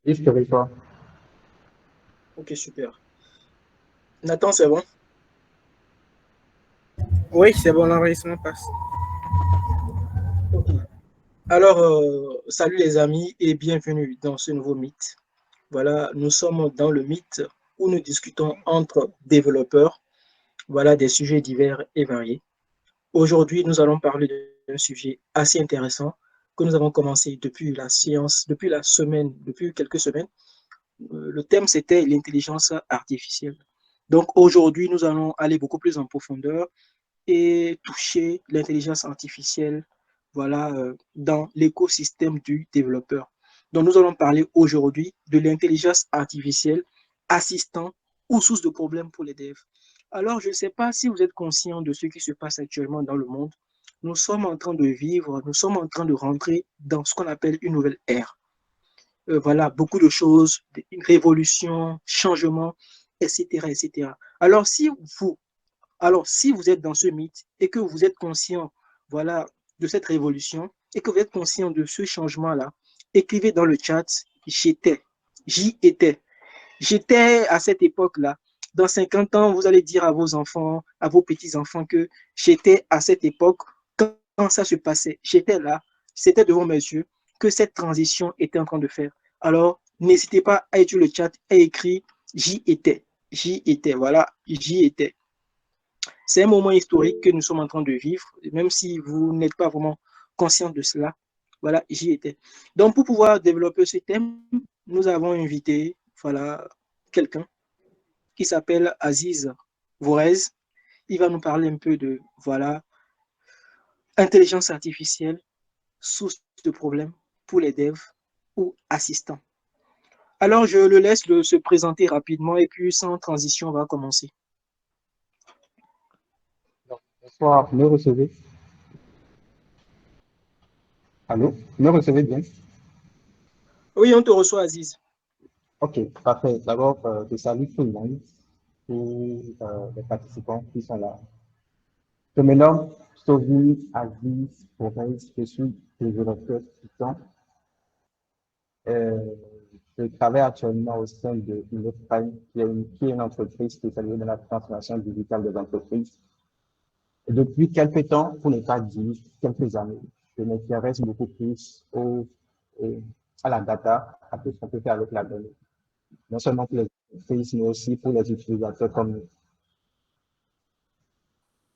Historiquement. Ok, super. Nathan, c'est bon? Oui, c'est bon, l'enregistrement passe. Ok. Alors, salut les amis et bienvenue dans ce nouveau mythe. Voilà, nous sommes dans le mythe où nous discutons entre développeurs, voilà, des sujets divers et variés. Aujourd'hui, nous allons parler d'un sujet assez intéressant que nous avons commencé depuis la séance, depuis quelques semaines. Le thème, c'était l'intelligence artificielle. Donc aujourd'hui, nous allons aller beaucoup plus en profondeur et toucher l'intelligence artificielle, voilà, dans l'écosystème du développeur. Donc, nous allons parler aujourd'hui de l'intelligence artificielle assistant ou source de problèmes pour les devs. Alors, je ne sais pas si vous êtes conscient de ce qui se passe actuellement dans le monde. Nous sommes en train de vivre, nous sommes en train de rentrer dans ce qu'on appelle une nouvelle ère. Voilà, beaucoup de choses, une révolution, changement, etc., etc. Si vous êtes dans ce mythe et que vous êtes conscient, voilà, de cette révolution et que vous êtes conscient de ce changement-là, écrivez dans le chat, j'étais, j'y étais. J'étais à cette époque-là. Dans 50 ans, vous allez dire à vos enfants, à vos petits-enfants que j'étais à cette époque quand ça se passait. J'étais là, c'était devant mes yeux que cette transition était en train de faire. Alors, n'hésitez pas à écrire le chat et écrire j'y étais. J'y étais, voilà, j'y étais. C'est un moment historique que nous sommes en train de vivre, même si vous n'êtes pas vraiment conscient de cela. Voilà, j'y étais. Donc, pour pouvoir développer ce thème, nous avons invité, voilà, quelqu'un qui s'appelle Aziz Vorez. Il va nous parler un peu de, voilà, intelligence artificielle, source de problèmes pour les devs ou assistants. Alors, je le laisse se présenter rapidement et puis sans transition, on va commencer. Bonsoir, me recevez? Allô? Me recevez bien? Oui, on te reçoit, Aziz. Ok, parfait. D'abord, je salue tout le monde, tous les participants qui sont là. Je me nomme Sovi Aziz Forez, je suis développeur Python. Euh, je travaille actuellement au sein de Innofine, qui est une entreprise spécialisée dans la transformation digitale des entreprises. Et depuis quelques temps, pour ne pas dire quelques années, je m'intéresse beaucoup plus au- à la data, à tout ce qu'on peut faire avec la donnée. Non seulement pour les entreprises, mais aussi pour les utilisateurs comme nous.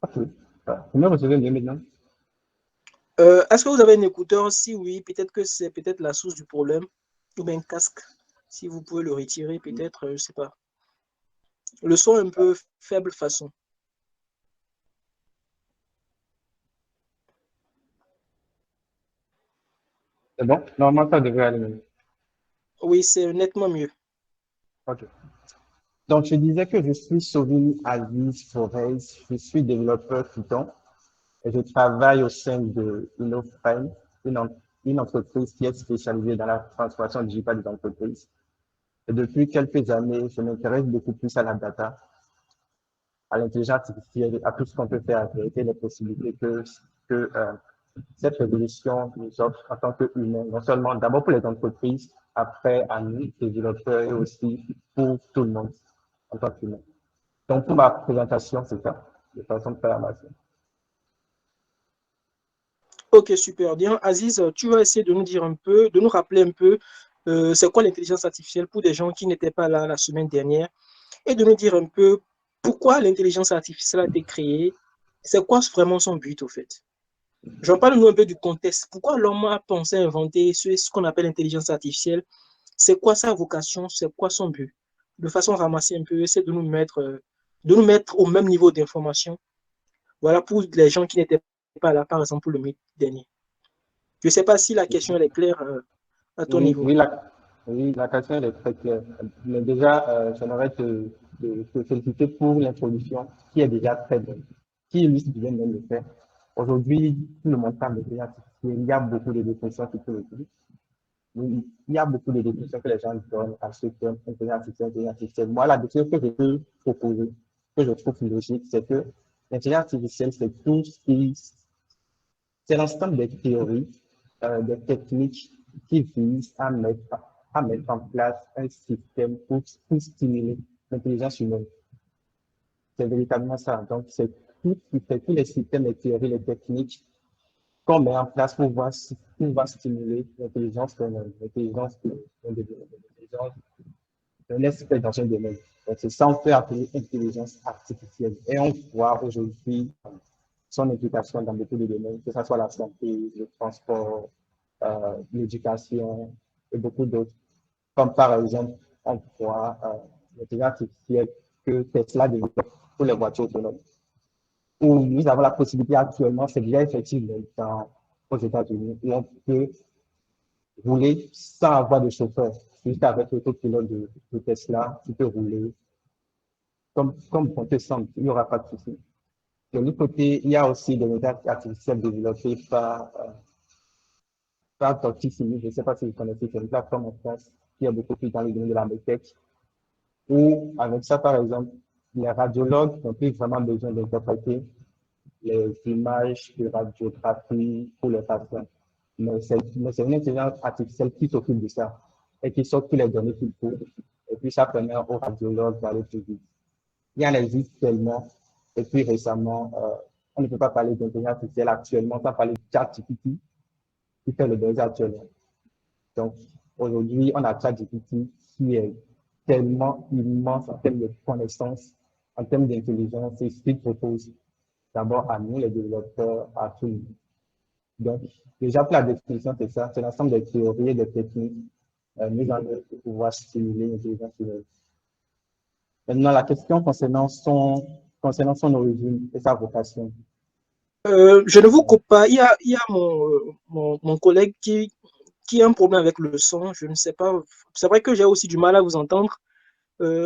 Ok. Vous me recevez bien maintenant? Est-ce que vous avez un écouteur? Si oui, peut-être que c'est peut-être la source du problème. Ou bien un casque. Si vous pouvez le retirer, peut-être, je ne sais pas. Le son est un peu faible façon. C'est bon? Normalement, ça devrait aller mieux. Oui, c'est nettement mieux. Ok. Donc, je disais que je suis Sovin Aziz Forez, je suis développeur Python et je travaille au sein de Innoframe, une, en- une entreprise qui est spécialisée dans la transformation digitale des entreprises. Et depuis quelques années, je m'intéresse beaucoup plus à la data, à l'intelligence artificielle, à tout ce qu'on peut faire avec et les possibilités que cette révolution nous offre en tant qu'humains, non seulement d'abord pour les entreprises, après à nous, développeurs, et aussi pour tout le monde en tant qu'humain. Donc, pour ma présentation, c'est ça, de façon très amassée. Ok, super. Bien, Aziz, tu vas essayer de nous dire un peu, de nous rappeler un peu, c'est quoi l'intelligence artificielle pour des gens qui n'étaient pas là la semaine dernière et de nous dire un peu pourquoi l'intelligence artificielle a été créée. C'est quoi vraiment son but, au fait? J'en parle nous un peu du contexte. Pourquoi l'homme a pensé inventer ce qu'on appelle l'intelligence artificielle? C'est quoi sa vocation? C'est quoi son but? De façon ramassée un peu, essayer de nous mettre au même niveau d'information. Voilà pour les gens qui n'étaient pas là, par exemple, pour le mythe dernier. Je ne sais pas si la question elle est claire à ton Oui, niveau. oui, la question elle est très claire. Mais déjà, j'aimerais te féliciter pour l'introduction qui est déjà très bonne, qui illustre bien même le fait. Aujourd'hui, tout le monde parle de l'intelligence artificielle. Il y a beaucoup de définitions qui peuvent le dire. Oui, il y a beaucoup de définitions que les gens donnent à ce terme intelligence artificielle, intelligence artificielle. Moi, la définition que je peux proposer, que je trouve logique, c'est que l'intelligence artificielle, c'est l'ensemble des théories, des techniques qui visent à mettre à mettre en place un système pour stimuler l'intelligence humaine. C'est véritablement ça. Donc, c'est tous les systèmes, les théories, les techniques qu'on met en place pour voir stimuler l'intelligence d'un espèce dans un domaine. Donc, c'est ça qu'on peut appeler intelligence artificielle. Et on voit aujourd'hui son implication dans beaucoup de domaines, que ce soit la santé, le transport, l'éducation et beaucoup d'autres. Comme par exemple, on voit l'intelligence artificielle que Tesla développe pour les voitures autonomes. Où nous avons la possibilité actuellement, c'est déjà effectif aux États-Unis, où on peut rouler sans avoir de chauffeur. Juste avec l'autopilote de Tesla, tu peux rouler comme on te semble, il n'y aura pas de souci. De l'autre côté, il y a aussi des méthodes artificielles développées par Doctissimi. Je ne sais pas si vous connaissez, c'est une plateforme en France qui est beaucoup plus dans le domaine de la métèque. Ou avec ça, par exemple, les radiologues n'ont plus vraiment besoin d'interpréter les images de radiographie pour les patients. Mais c'est une intelligence artificielle qui s'occupe de ça et qui sort toutes les données qu'il faut. Et puis, ça permet aux radiologues d'aller plus vite. Il y en existe tellement. Et puis, récemment, on ne peut pas parler d'intelligence artificielle actuellement sans parler de ChatGPT qui fait le buzz actuellement. Donc, aujourd'hui, on a ChatGPT qui est tellement immense en termes de connaissances, en termes d'intelligence et ce qu'il propose d'abord à nous, les développeurs, à tout le monde. Donc, déjà pour la définition, c'est ça, c'est l'ensemble des théories et des techniques mises en œuvre pour pouvoir stimuler l'intelligence humaine. Maintenant, la question concernant son origine et sa vocation. Je ne vous coupe pas. Il y a mon collègue qui a un problème avec le son. Je ne sais pas. C'est vrai que j'ai aussi du mal à vous entendre.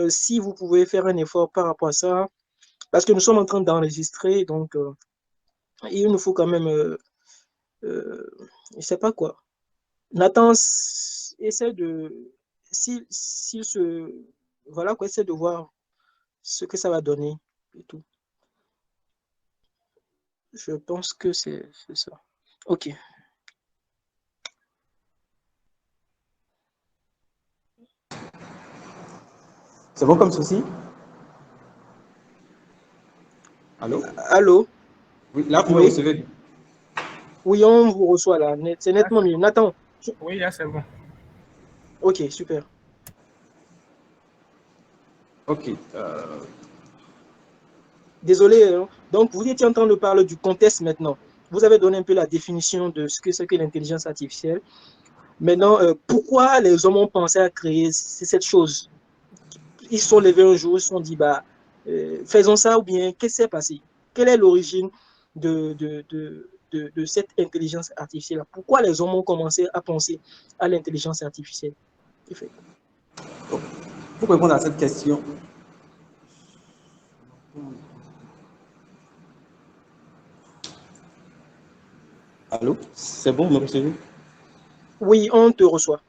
Si vous pouvez faire un effort par rapport à ça, parce que nous sommes en train d'enregistrer, donc il nous faut quand même, je ne sais pas quoi. Nathan, essaie de, s'il se, voilà quoi, essaie de voir ce que ça va donner et tout. Je pense que c'est ça. Ok. C'est bon comme ceci? Allô? Allô? Oui, là, vous me Oui, recevez. oui, on vous reçoit là. C'est nettement mieux. Nathan, Oui, là, c'est bon. ok, super. OK. Désolé, hein. Donc, vous étiez en train de parler du contexte maintenant. Vous avez donné un peu la définition de ce que c'est que l'intelligence artificielle. Maintenant, pourquoi les hommes ont pensé à créer cette chose? Ils se sont levés un jour, ils se sont dit, bah, faisons ça ou bien qu'est-ce qui s'est passé? Quelle est l'origine de cette intelligence artificielle? Pourquoi les hommes ont commencé à penser à l'intelligence artificielle? Pour répondre à cette question, allô? C'est bon, vous me recevez? Oui, on te reçoit.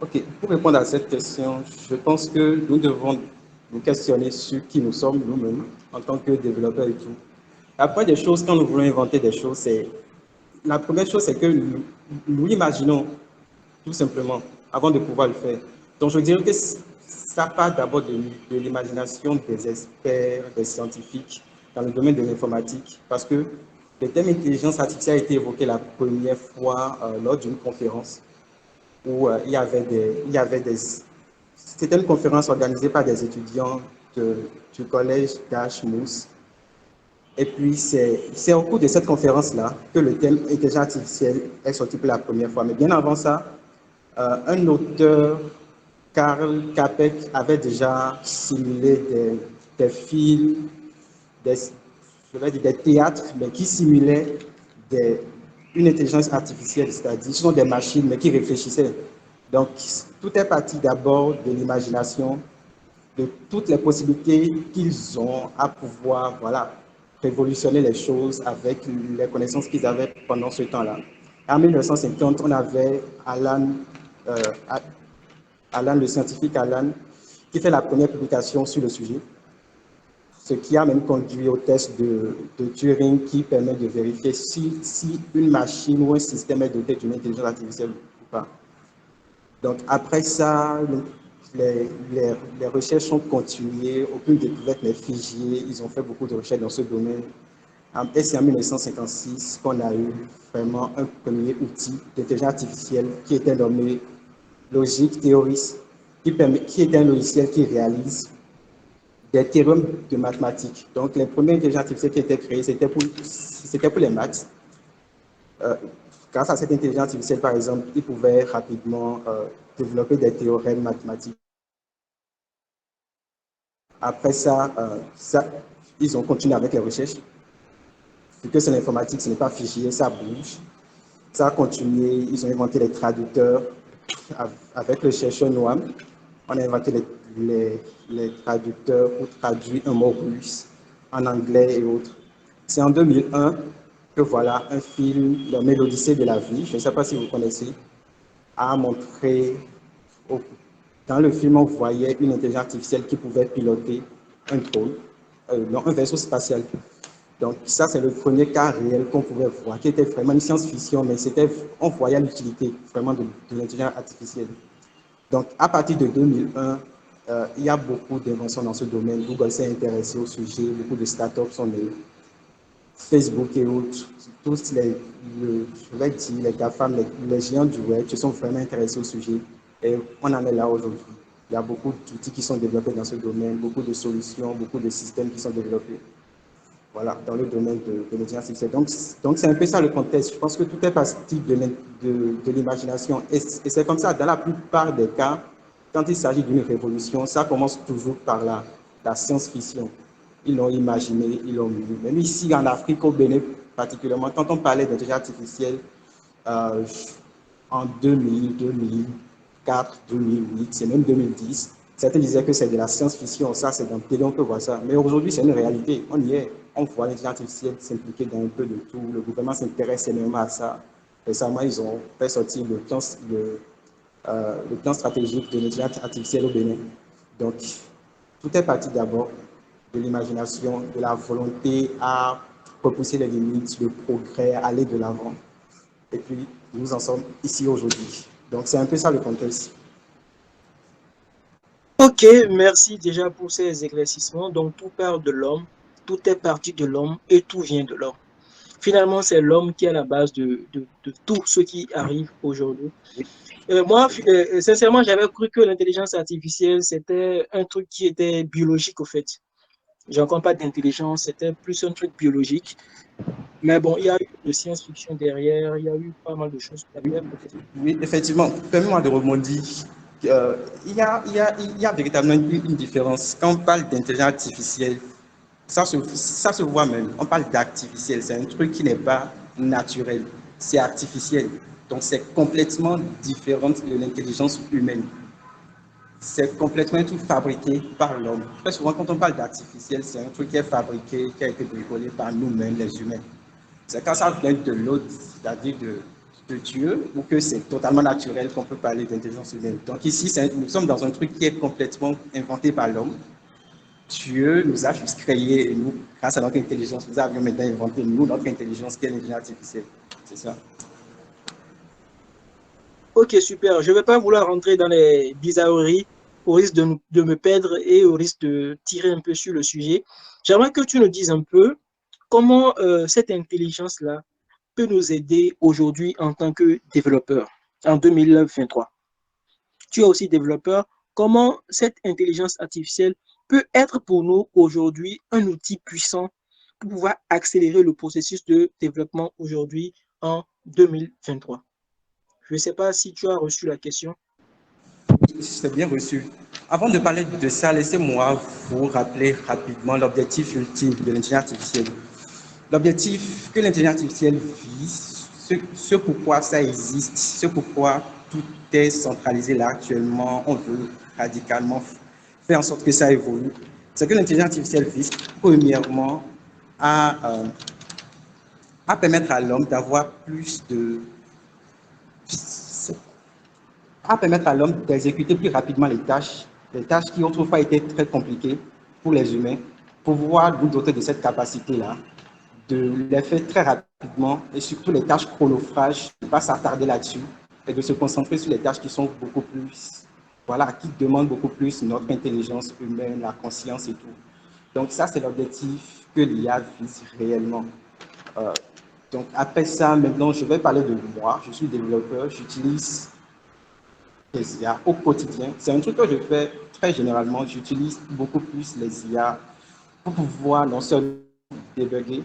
OK. Pour répondre à cette question, je pense que nous devons nous questionner sur qui nous sommes nous-mêmes en tant que développeurs et tout. Après, des choses, quand nous voulons inventer des choses, la première chose, c'est que nous l'imaginons tout simplement avant de pouvoir le faire. Donc, je dirais que ça part d'abord de l'imagination des experts, des scientifiques dans le domaine de l'informatique, parce que le thème intelligence artificielle a été évoqué la première fois lors d'une conférence où c'était une conférence organisée par des étudiants du collège d'Ashmouth. Et puis, c'est au cours de cette conférence-là que le thème intelligence artificielle est sorti pour la première fois. Mais bien avant ça, un auteur, Karl Capek, avait déjà simulé des films, des théâtres, mais qui simulaient une intelligence artificielle, c'est-à-dire ce sont des machines, mais qui réfléchissaient. Donc, tout est parti d'abord de l'imagination, de toutes les possibilités qu'ils ont à pouvoir, voilà, révolutionner les choses avec les connaissances qu'ils avaient pendant ce temps-là. En 1950, on avait Alan, le scientifique Alan, qui fait la première publication sur le sujet. ce qui a même conduit au test de Turing qui permet de vérifier si une machine ou un système est doté d'une intelligence artificielle ou pas. Donc, après ça, les recherches ont continué, aucune découverte n'est figée, ils ont fait beaucoup de recherches dans ce domaine. Et c'est en 1956 qu'on a eu vraiment un premier outil d'intelligence artificielle qui était nommé Logic Theories, qui est un logiciel qui réalise des théorèmes de mathématiques. Donc, les premières intelligences artificielles qui étaient créées, c'était pour les maths. Grâce à cette intelligence artificielle, par exemple, ils pouvaient rapidement développer des théorèmes mathématiques. Après ça, ils ont continué avec les recherches. Vu que c'est l'informatique, ce n'est pas figé, ça bouge. Ça a continué, ils ont inventé les traducteurs avec le chercheur Noam. On a inventé les traducteurs pour traduire un mot russe en anglais et autres. C'est en 2001 que voilà un film nommé L'Odyssée de la vie, je ne sais pas si vous connaissez, a montré, dans le film on voyait une intelligence artificielle qui pouvait piloter un drone, un vaisseau spatial. Donc ça c'est le premier cas réel qu'on pouvait voir, qui était vraiment une science-fiction, mais on voyait l'utilité vraiment de l'intelligence artificielle. Donc à partir de 2001, il y a beaucoup d'inventions dans ce domaine. Google s'est intéressé au sujet, beaucoup de startups sont nés. Facebook et autres, tous les GAFAM, les géants du web se sont vraiment intéressés au sujet et on en est là aujourd'hui. Il y a beaucoup d'outils qui sont développés dans ce domaine, beaucoup de solutions, beaucoup de systèmes qui sont développés. Voilà, dans le domaine de l'intelligence artificielle. Donc, c'est un peu ça le contexte. Je pense que tout est parti de l'imagination. Et c'est comme ça, dans la plupart des cas, quand il s'agit d'une révolution, ça commence toujours par la science-fiction. Ils l'ont imaginé, ils l'ont vu. Même ici, en Afrique, au Bénin particulièrement, quand on parlait d'intelligence artificielle, en 2000, 2004, 2008, c'est même 2010, certains disaient que c'est de la science-fiction, ça c'est dans le télé, on peut voir ça. Mais aujourd'hui, c'est une réalité, on y est. On voit l'intelligence artificielle s'impliquer dans un peu de tout. Le gouvernement s'intéresse énormément à ça. Récemment, ils ont fait sortir le plan stratégique de l'intelligence artificielle au Bénin. Donc, tout est parti d'abord de l'imagination, de la volonté à repousser les limites, le progrès, aller de l'avant. Et puis, nous en sommes ici aujourd'hui. Donc, c'est un peu ça le contexte. Ok, merci déjà pour ces éclaircissements. Donc, tout part de l'homme, tout est parti de l'homme et tout vient de l'homme. Finalement, c'est l'homme qui est à la base de tout ce qui arrive aujourd'hui. Moi, sincèrement, j'avais cru que l'intelligence artificielle, c'était un truc qui était biologique, au fait. Je ne compte pas d'intelligence, c'était plus un truc biologique. Mais bon, il y a eu de science-fiction derrière, il y a eu pas mal de choses derrière, peut-être. Oui, effectivement, permets-moi de rebondir. Il y a véritablement une différence. Quand on parle d'intelligence artificielle, ça se voit même. On parle d'artificiel, c'est un truc qui n'est pas naturel, c'est artificiel. Donc, c'est complètement différent de l'intelligence humaine. C'est complètement un truc fabriqué par l'homme. Très souvent, quand on parle d'artificiel, c'est un truc qui est fabriqué, qui a été bricolé par nous-mêmes, les humains. C'est quand ça vient de l'autre, c'est-à-dire de Dieu, ou que c'est totalement naturel qu'on peut parler d'intelligence humaine. Donc ici, nous sommes dans un truc qui est complètement inventé par l'homme. Dieu nous a juste créé et nous, grâce à notre intelligence, nous avions maintenant inventé, nous, notre intelligence qui est l'intelligence artificielle. C'est ça. Ok, super. Je ne vais pas vouloir rentrer dans les bizarreries au risque de me perdre et au risque de tirer un peu sur le sujet. J'aimerais que tu nous dises un peu comment cette intelligence-là peut nous aider aujourd'hui en tant que développeur en 2023. Tu es aussi développeur. Comment cette intelligence artificielle peut être pour nous aujourd'hui un outil puissant pour pouvoir accélérer le processus de développement aujourd'hui en 2023? Je ne sais pas si tu as reçu la question. C'est bien reçu. Avant de parler de ça, laissez-moi vous rappeler rapidement l'objectif ultime de l'intelligence artificielle. L'objectif que l'intelligence artificielle vise, ce pourquoi ça existe, ce pourquoi tout est centralisé là actuellement, on veut radicalement faire en sorte que ça évolue, c'est que l'intelligence artificielle vise premièrement à permettre à l'homme d'avoir à permettre à d'exécuter plus rapidement les tâches qui autrefois étaient très compliquées pour les humains. pouvoir nous doter de cette capacité-là, de les faire très rapidement et surtout les tâches chronophages, ne pas s'attarder là-dessus et de se concentrer sur les tâches qui sont beaucoup plus, voilà, qui demandent beaucoup plus notre intelligence humaine, la conscience et tout. Donc ça, c'est l'objectif que l'IA vise réellement. Donc après ça, maintenant, je vais parler de moi. Je suis développeur, j'utilise les IA au quotidien. C'est un truc que je fais très généralement. J'utilise beaucoup plus les IA pour pouvoir non seulement débugger,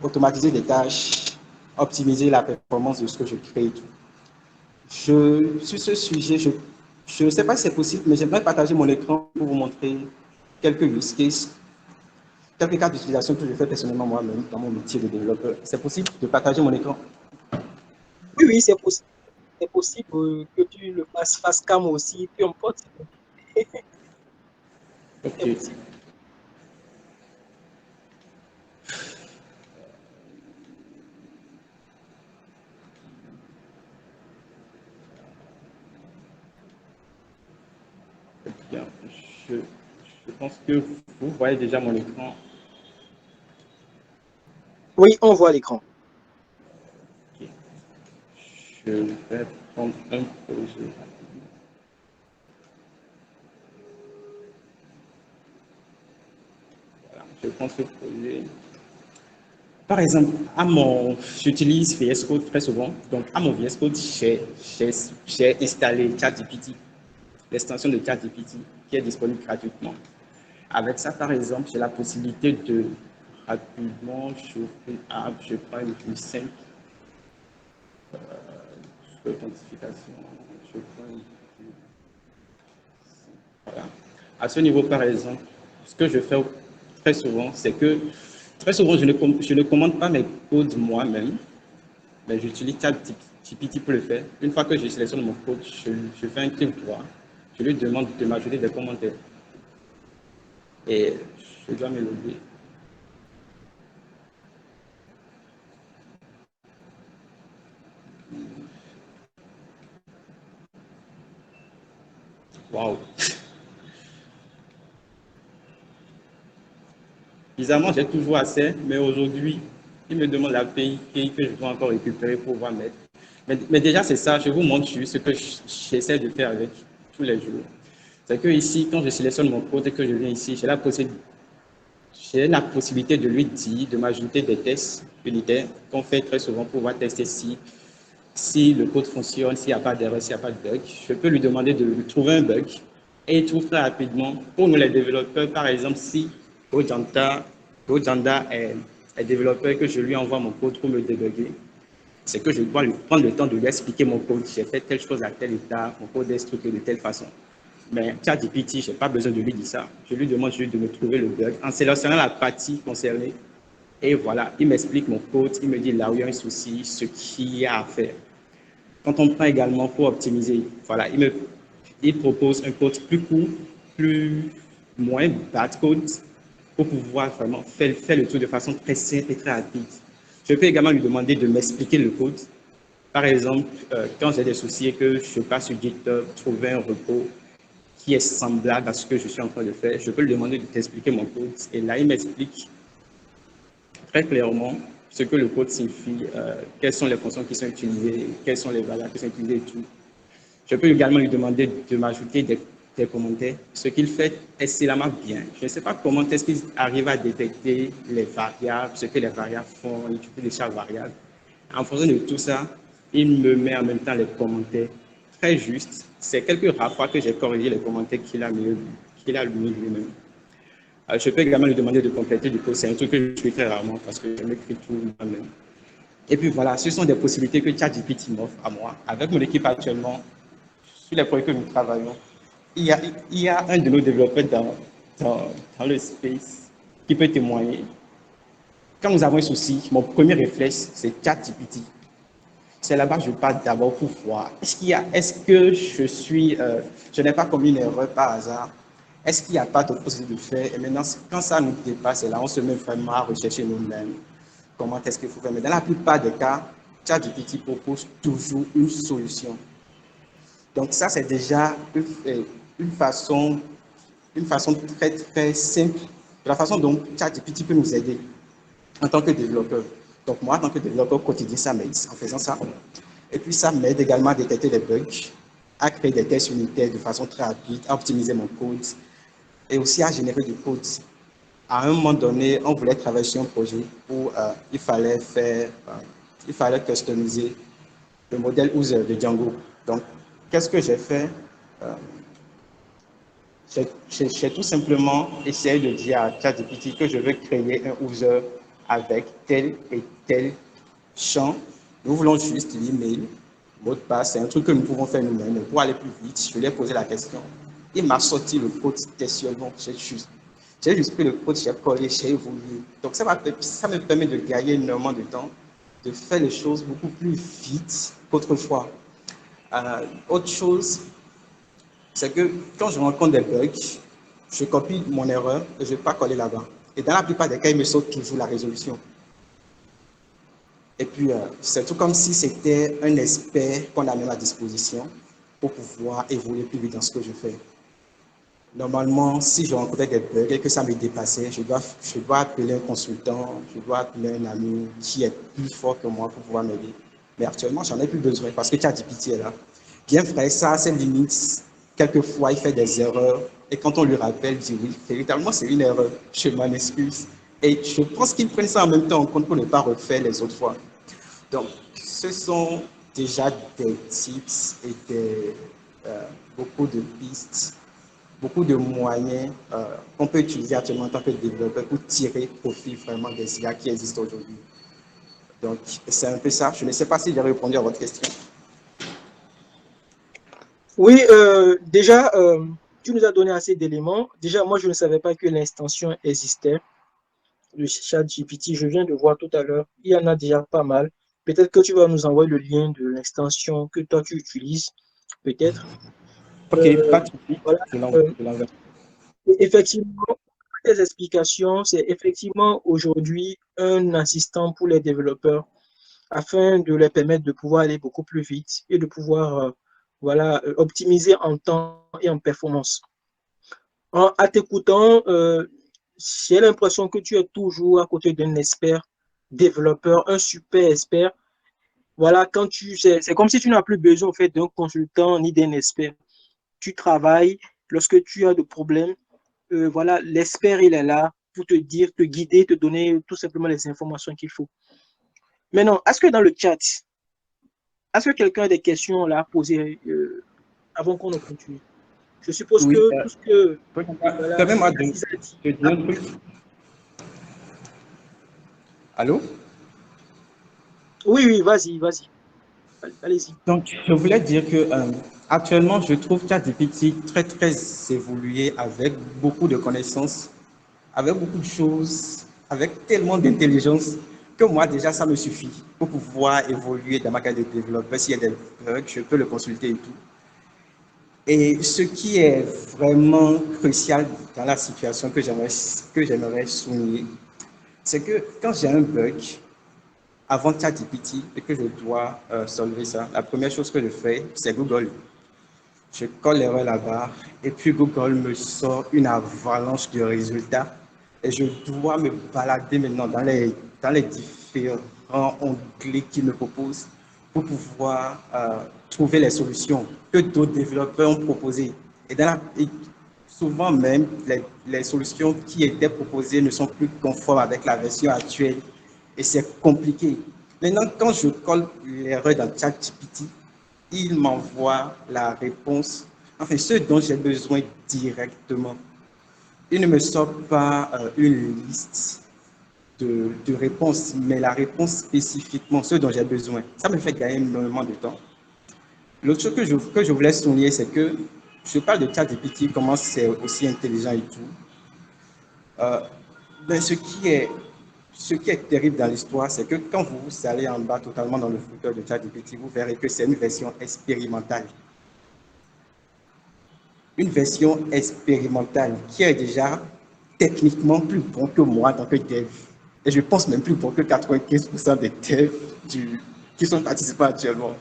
automatiser des tâches, optimiser la performance de ce que je crée et tout. Sur ce sujet, je ne sais pas si c'est possible, mais j'aimerais partager mon écran pour vous montrer quelques use cases, quelques cas d'utilisation que je fais personnellement moi-même dans mon métier de développeur. C'est possible de partager mon écran? Oui, oui, c'est possible. C'est possible que tu le fasses face cam aussi, peu importe. C'est Ok. possible. Bien. Je pense que vous voyez déjà mon écran. Oui, on voit l'écran. Ok. Je vais prendre un projet. Voilà, je prends ce projet. Par exemple, j'utilise VS Code très souvent. Donc, à mon VS Code, j'ai installé ChatGPT, l'extension de ChatGPT qui est disponible gratuitement. Avec ça, par exemple, j'ai la possibilité de rapidement chauffer une app. Je prends une vue 5 authentification. Je prends une vue 5. Voilà. À ce niveau, par exemple, ce que je fais très souvent, c'est que très souvent, je ne commande pas mes codes moi-même, mais j'utilise ChatGPT pour le faire. Une fois que je sélectionne mon code, je fais un clic droit. Je lui demande de m'ajouter des commentaires. Et je dois me loguer. Waouh! Bizarrement, j'ai toujours assez, mais aujourd'hui, il me demande l'API que je dois encore récupérer pour pouvoir mettre. Mais déjà, c'est ça, je vous montre juste ce que j'essaie de faire avec tous les jours. C'est que ici, quand je sélectionne mon code et que je viens ici, j'ai la possibilité de lui dire, de m'ajouter des tests unitaires qu'on fait très souvent pour pouvoir tester si le code fonctionne, s'il n'y a pas d'erreur, s'il n'y a pas de bug. Je peux lui demander de trouver un bug et il trouve très rapidement. Pour nous, les développeurs, par exemple, si Ojanda est développeur et que je lui envoie mon code pour me débugger, c'est que je dois lui prendre le temps de lui expliquer mon code. J'ai fait telle chose à tel état, mon code est structuré de telle façon. Mais ChatGPT, je n'ai pas besoin de lui dire ça. Je lui demande juste de me trouver le bug en sélectionnant la partie concernée. Et voilà, il m'explique mon code, il me dit là où il y a un souci, ce qu'il y a à faire. Quand on prend également pour optimiser, voilà, il propose un code plus court, moins bad code pour pouvoir vraiment faire le tour de façon très simple et très rapide. Je peux également lui demander de m'expliquer le code. Par exemple, quand j'ai des soucis et que je passe sur GitHub, trouver un repo qui est semblable à ce que je suis en train de faire, je peux lui demander de t'expliquer mon code. Et là, il m'explique très clairement ce que le code signifie, quelles sont les fonctions qui sont utilisées, quelles sont les valeurs qui sont utilisées et tout. Je peux également lui demander de m'ajouter des commentaires. Ce qu'il fait excellemment bien. Je ne sais pas comment est-ce qu'il arrive à détecter les variables, ce que les variables font, l'utilité de chaque variable. En fonction de tout ça, il me met en même temps les commentaires très justes. C'est quelques rares fois que j'ai corrigé les commentaires qu'il a mis lui-même. Je peux également lui demander de compléter du code. C'est un truc que je fais très rarement parce que je m'écris tout moi-même. Et puis voilà, ce sont des possibilités que ChatGPT m'offre à moi. Avec mon équipe actuellement, sur les projets que nous travaillons, il y a un de nos développeurs dans le space qui peut témoigner. Quand nous avons un souci, mon premier réflexe, c'est ChatGPT. C'est là-bas que je pars d'abord pour voir. Est-ce que je n'ai pas commis une erreur par hasard? Est-ce qu'il n'y a pas de possibilité de faire? Et maintenant, quand ça nous dépasse, là, on se met vraiment à rechercher nous-mêmes. Comment est-ce qu'il faut faire? Mais dans la plupart des cas, ChatGPT propose toujours une solution. Donc ça, c'est déjà une façon une façon très, très simple de la façon dont ChatGPT peut nous aider en tant que développeur. Donc, moi, en tant que développeur quotidien, ça m'aide en faisant ça. Et puis, ça m'aide également à détecter des bugs, à créer des tests unitaires de façon très rapide, à optimiser mon code et aussi à générer du code. À un moment donné, on voulait travailler sur un projet où il fallait customiser le modèle user de Django. Donc, qu'est-ce que j'ai fait? J'ai tout simplement essayé de dire à ChatGPT que je veux créer un user avec tel et tel champ. Nous voulons juste l'email, mot de passe, c'est un truc que nous pouvons faire nous-mêmes. Mais pour aller plus vite, je lui ai posé la question. Il m'a sorti le code questionnement. J'ai juste pris le code, j'ai collé, j'ai évolué. Donc ça me permet de gagner énormément de temps, de faire les choses beaucoup plus vite qu'autrefois. Autre chose, c'est que quand je rencontre des bugs, je copie mon erreur et je ne vais pas coller là-bas. Et dans la plupart des cas, il me saute toujours la résolution. Et puis, c'est tout comme si c'était un expert qu'on a mis à disposition pour pouvoir évoluer plus vite dans ce que je fais. Normalement, si je rencontrais des bugs et que ça me dépassait, je dois appeler un consultant, je dois appeler un ami qui est plus fort que moi pour pouvoir m'aider. Mais actuellement, j'en ai plus besoin parce que ChatGPT est là. Bien vrai, ça a ses limites. Quelquefois, il fait des erreurs. Et quand on lui rappelle, il dit oui, véritablement, c'est une erreur. Je m'en excuse. Et je pense qu'ils prennent ça en même temps en compte pour ne pas refaire les autres fois. Donc, ce sont déjà des tips et beaucoup de pistes, beaucoup de moyens qu'on peut utiliser actuellement en tant que développeur pour tirer profit vraiment des IA qui existent aujourd'hui. Donc, c'est un peu ça. Je ne sais pas si j'ai répondu à votre question. Oui, déjà, tu nous as donné assez d'éléments. Déjà, moi, je ne savais pas que l'extension existait, le ChatGPT. Je viens de voir tout à l'heure. Il y en a déjà pas mal. Peut-être que tu vas nous envoyer le lien de l'extension que toi, tu utilises. Peut-être. Ok, pas de souci. Voilà. Je l'envoie. Effectivement, tes explications, c'est effectivement aujourd'hui un assistant pour les développeurs afin de les permettre de pouvoir aller beaucoup plus vite et de pouvoir voilà, optimiser en temps et en performance. À t'écoutant, j'ai l'impression que tu es toujours à côté d'un expert développeur, un super expert. Voilà, c'est comme si tu n'as plus besoin en fait d'un consultant ni d'un expert. Tu travailles lorsque tu as des problèmes. Voilà, l'expert il est là pour te dire, te guider, te donner tout simplement les informations qu'il faut. Maintenant, est-ce que dans le chat, est-ce que quelqu'un a des questions là à poser avant qu'on ne continue? Je suppose Oui, que tout ce que voilà, permets-moi Aziz a dit. de dire un truc. Allô? Oui, oui, vas-y, vas-y. Allez-y. Donc, je voulais dire que actuellement, je trouve ChatGPT très, très évolué avec beaucoup de connaissances, avec beaucoup de choses, avec tellement d'intelligence que moi, déjà, ça me suffit pour pouvoir évoluer dans ma carrière de développeur. S'il y a des bugs, je peux le consulter et tout. Et ce qui est vraiment crucial dans la situation que j'aimerais souligner, c'est que quand j'ai un bug, avant ChatGPT et que je dois solver ça, la première chose que je fais, c'est Google. Je colle l'erreur là-bas et puis Google me sort une avalanche de résultats et je dois me balader maintenant dans les différents onglets qu'il me propose pour pouvoir trouver les solutions que d'autres développeurs ont proposées. Et souvent même, les solutions qui étaient proposées ne sont plus conformes avec la version actuelle et c'est compliqué. Maintenant, quand je colle l'erreur dans ChatGPT, il m'envoie la réponse, enfin ce dont j'ai besoin directement. Il ne me sort pas une liste de réponses, mais la réponse spécifiquement, ce dont j'ai besoin. Ça me fait gagner énormément de temps. L'autre chose que je voulais souligner, c'est que je parle de ChatGPT, comment c'est aussi intelligent et tout. Mais ce qui est terrible dans l'histoire, c'est que quand vous allez en bas totalement dans le footer de ChatGPT, vous verrez que c'est une version expérimentale. Une version expérimentale qui est déjà techniquement plus bon que moi en tant que dev. Et je pense même plus bon que 95% des devs qui sont participants actuellement.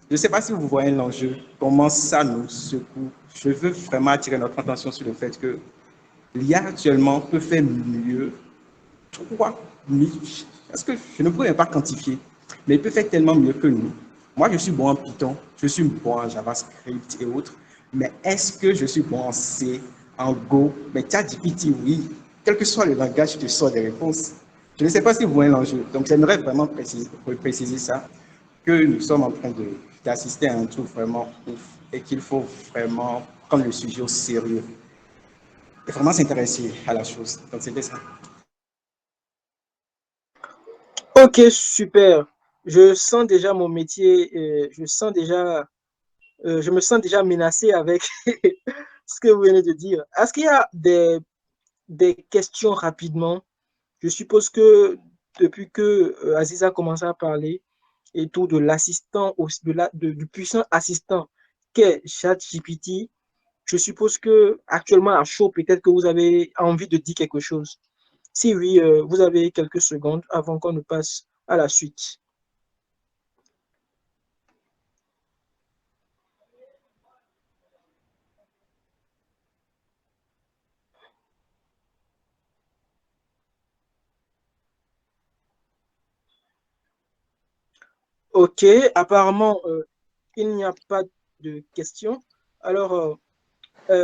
Je ne sais pas si vous voyez l'enjeu, comment ça nous secoue. Je veux vraiment attirer notre attention sur le fait que l'IA actuellement peut faire mieux, parce que je ne pourrais pas quantifier, mais il peut faire tellement mieux que nous. Moi, je suis bon en Python, je suis bon en JavaScript et autres, mais est-ce que je suis bon en C, en Go? Mais ChatGPT, oui, quel que soit le langage, je te sors des réponses. Je ne sais pas si vous voyez l'enjeu. Donc, j'aimerais vraiment préciser ça, que nous sommes en train d'assister à un truc vraiment ouf et qu'il faut vraiment prendre le sujet au sérieux et vraiment s'intéresser à la chose. Donc, c'était ça. Ok, super. Je sens déjà mon métier, je me sens déjà menacé avec ce que vous venez de dire. Est-ce qu'il y a des questions rapidement? Je suppose que depuis que Aziz a commencé à parler et tout de l'assistant, du puissant assistant qu'est ChatGPT, je suppose que actuellement à chaud, peut-être que vous avez envie de dire quelque chose. Si oui, vous avez quelques secondes avant qu'on ne passe à la suite. Ok, apparemment, il n'y a pas de questions. Alors,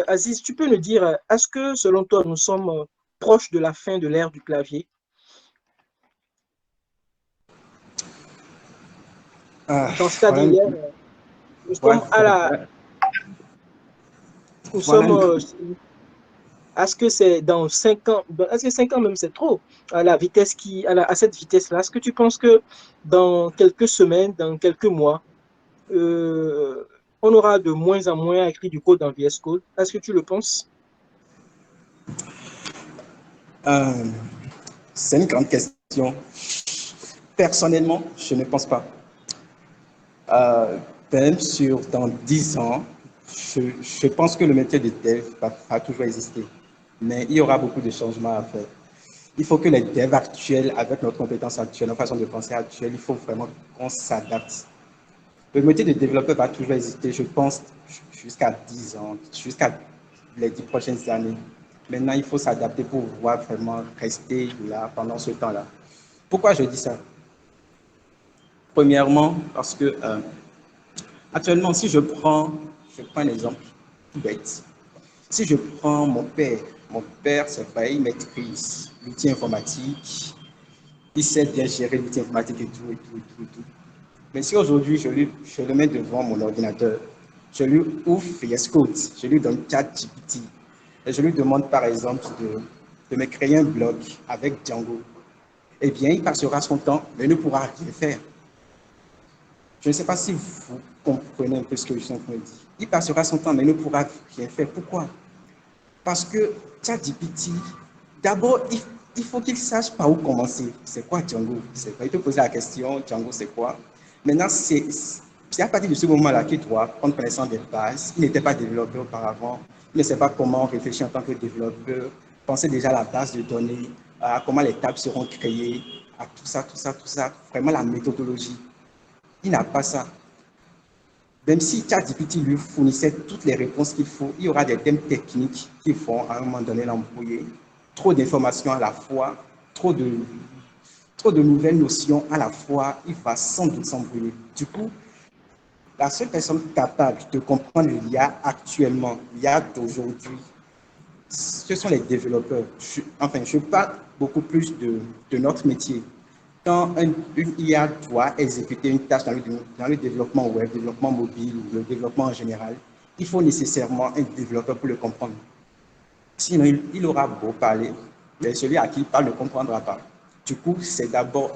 Aziz, tu peux nous dire, est-ce que selon toi, nous sommes proches de la fin de l'ère du clavier? Donc, c'est-à-dire, Voilà, nous sommes voilà, à la, nous voilà sommes, est-ce que c'est dans 5 ans, est-ce que 5 ans même c'est trop, à la vitesse à cette vitesse-là? Est-ce que tu penses que dans quelques semaines, dans quelques mois, euh, on aura de moins en moins écrit du code dans VS Code? Est-ce que tu le penses? euh, c'est une grande question. Personnellement, je ne pense pas. Même dans 10 ans, je pense que le métier de dev va toujours exister. Mais il y aura beaucoup de changements à faire. Il faut que les devs actuels, avec notre compétence actuelle, notre façon de penser actuelle, il faut vraiment qu'on s'adapte. Le métier de développeur va toujours exister, je pense, jusqu'à 10 ans, jusqu'à les 10 prochaines années. Maintenant, il faut s'adapter pour pouvoir vraiment rester là pendant ce temps-là. Pourquoi je dis ça? Premièrement, parce que actuellement, si je prends un exemple tout bête. Si je prends mon père, c'est vrai, il maîtrise l'outil informatique, il sait bien gérer l'outil informatique et tout, et tout, et tout, et tout. Mais si aujourd'hui, je le mets devant mon ordinateur, je lui ouvre VS Code, je lui donne ChatGPT, et je lui demande par exemple de me créer un blog avec Django, eh bien, il passera son temps, mais ne pourra rien faire. Je ne sais pas si vous comprenez un peu ce que je suis en train de dire. Il passera son temps, mais ne pourra rien faire. Pourquoi? Parce que ChatGPT, d'abord, il faut qu'il sache par où commencer. C'est quoi Django? C'est quoi? Il te pose la question, Django, c'est quoi? Maintenant, c'est à partir de ce moment-là qu'il doit prendre connaissance des bases. Il n'était pas développeur auparavant. Il ne sait pas comment réfléchir en tant que développeur, penser déjà à la base de données, à comment les tables seront créées, à tout ça, tout ça, tout ça. Vraiment la méthodologie. Il n'a pas ça. Même si ChatGPT lui fournissait toutes les réponses qu'il faut, il y aura des thèmes techniques qui vont à un moment donné l'embrouiller. Trop d'informations à la fois, trop de nouvelles notions à la fois, il va sans doute s'embrouiller. Du coup, la seule personne capable de comprendre l'IA actuellement, l'IA d'aujourd'hui, ce sont les développeurs. Je parle beaucoup plus de notre métier. Quand une IA doit exécuter une tâche dans le développement web, développement mobile ou le développement en général, il faut nécessairement un développeur pour le comprendre. Sinon, il aura beau parler, mais celui à qui il parle ne comprendra pas. Du coup, c'est d'abord,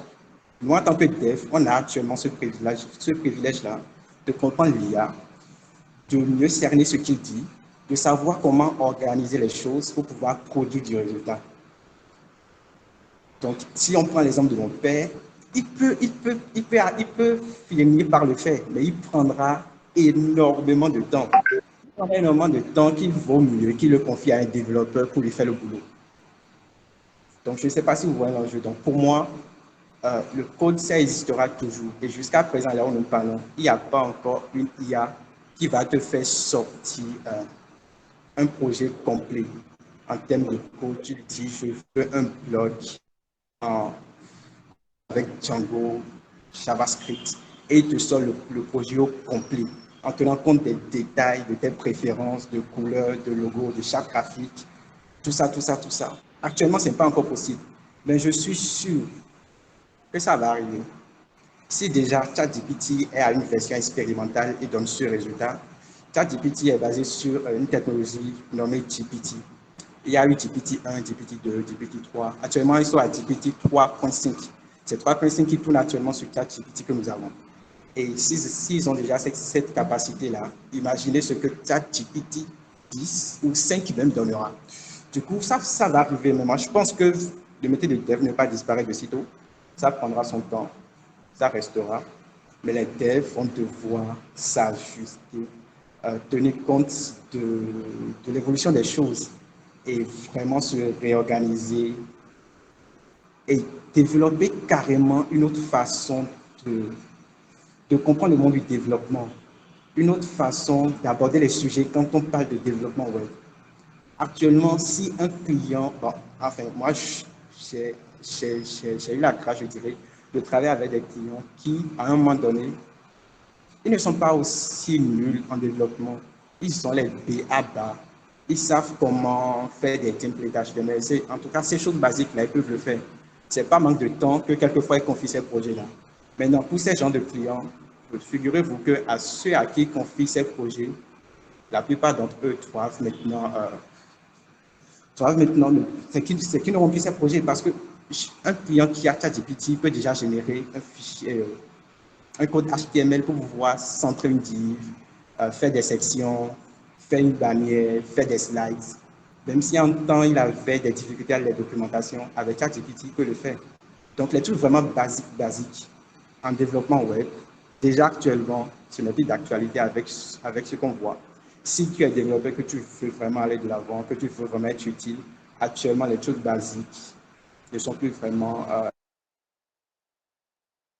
nous en tant que dev, on a actuellement ce privilège-là de comprendre l'IA, de mieux cerner ce qu'il dit, de savoir comment organiser les choses pour pouvoir produire du résultat. Donc, si on prend l'exemple de mon père, il peut finir par le faire, mais il prendra énormément de temps. Il prendra énormément de temps qu'il vaut mieux qu'il le confie à un développeur pour lui faire le boulot. Donc, je ne sais pas si vous voyez l'enjeu. Donc, pour moi, le code, ça existera toujours. Et jusqu'à présent, là où nous parlons, il n'y a pas encore une IA qui va te faire sortir un projet complet en termes de code. Tu dis, je veux un blog avec Django, JavaScript, et il te sort le projet au complet en tenant compte des détails, de tes préférences, de couleurs, de logos, de chaque graphique, tout ça, tout ça, tout ça. Actuellement, ce n'est pas encore possible, mais je suis sûr que ça va arriver. Si déjà ChatGPT est à une version expérimentale et donne ce résultat, ChatGPT est basé sur une technologie nommée GPT. Il y a eu GPT-1, GPT-2, GPT-3. Actuellement, ils sont à GPT 3.5. C'est 3.5 qui tourne actuellement sur ChatGPT que nous avons. Et s'ils ont déjà cette capacité-là, imaginez ce que ChatGPT 10 ou 5 même donnera. Du coup, ça va arriver. Mais moi, je pense que le métier de dev ne va pas disparaître de sitôt. Ça prendra son temps. Ça restera. Mais les devs vont devoir s'ajuster, tenir compte de l'évolution des choses et vraiment se réorganiser et développer carrément une autre façon de comprendre le monde du développement, une autre façon d'aborder les sujets quand on parle de développement web. Actuellement, si un client, bon, enfin, moi, j'ai eu la grâce, je dirais, de travailler avec des clients qui, à un moment donné, ils ne sont pas aussi nuls en développement. Ils sont les B.A.B.A. Ils savent comment faire des templates HTML. En tout cas, ces choses basiques-là, ils peuvent le faire. Ce n'est pas manque de temps que quelquefois ils confient ces projets-là. Maintenant, pour ces gens de clients, figurez-vous qu'à ceux à qui ils confient ces projets, la plupart d'entre eux c'est qu'ils n'auront plus ces projets parce qu'un client qui a ChatGPT peut déjà générer un fichier, un code HTML pour pouvoir centrer une div, faire des sections, faire une bannière, faire des slides. Même si en temps il avait des difficultés à la documentation, avec ChatGPT, il peut le faire. Donc les trucs vraiment basiques en développement web, déjà actuellement, ce n'est plus d'actualité avec ce qu'on voit. Si tu es développeur, que tu veux vraiment aller de l'avant, que tu veux vraiment être utile, actuellement les trucs basiques ne sont plus vraiment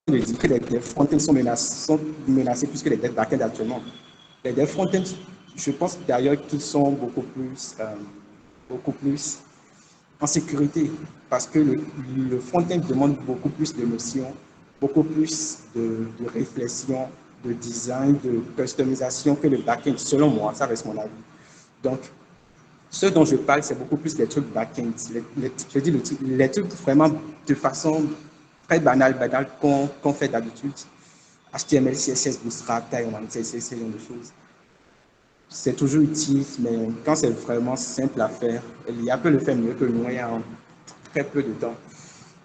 que les devs front-end sont menacés plus que les devs back-end actuellement. Les devs front-end, je pense d'ailleurs qu'ils sont beaucoup plus en sécurité parce que le front-end demande beaucoup plus de notions, beaucoup plus de réflexion, de design, de customisation que le back-end, selon moi, ça reste mon avis. Donc, ce dont je parle, c'est beaucoup plus les trucs back-end. Je dis les trucs vraiment de façon très banale qu'on fait d'habitude. HTML, CSS, Bootstrap, Tailwind, c'est ce genre de choses. C'est toujours utile, mais quand c'est vraiment simple à faire, l'IA peut le faire mieux que nous en très peu de temps.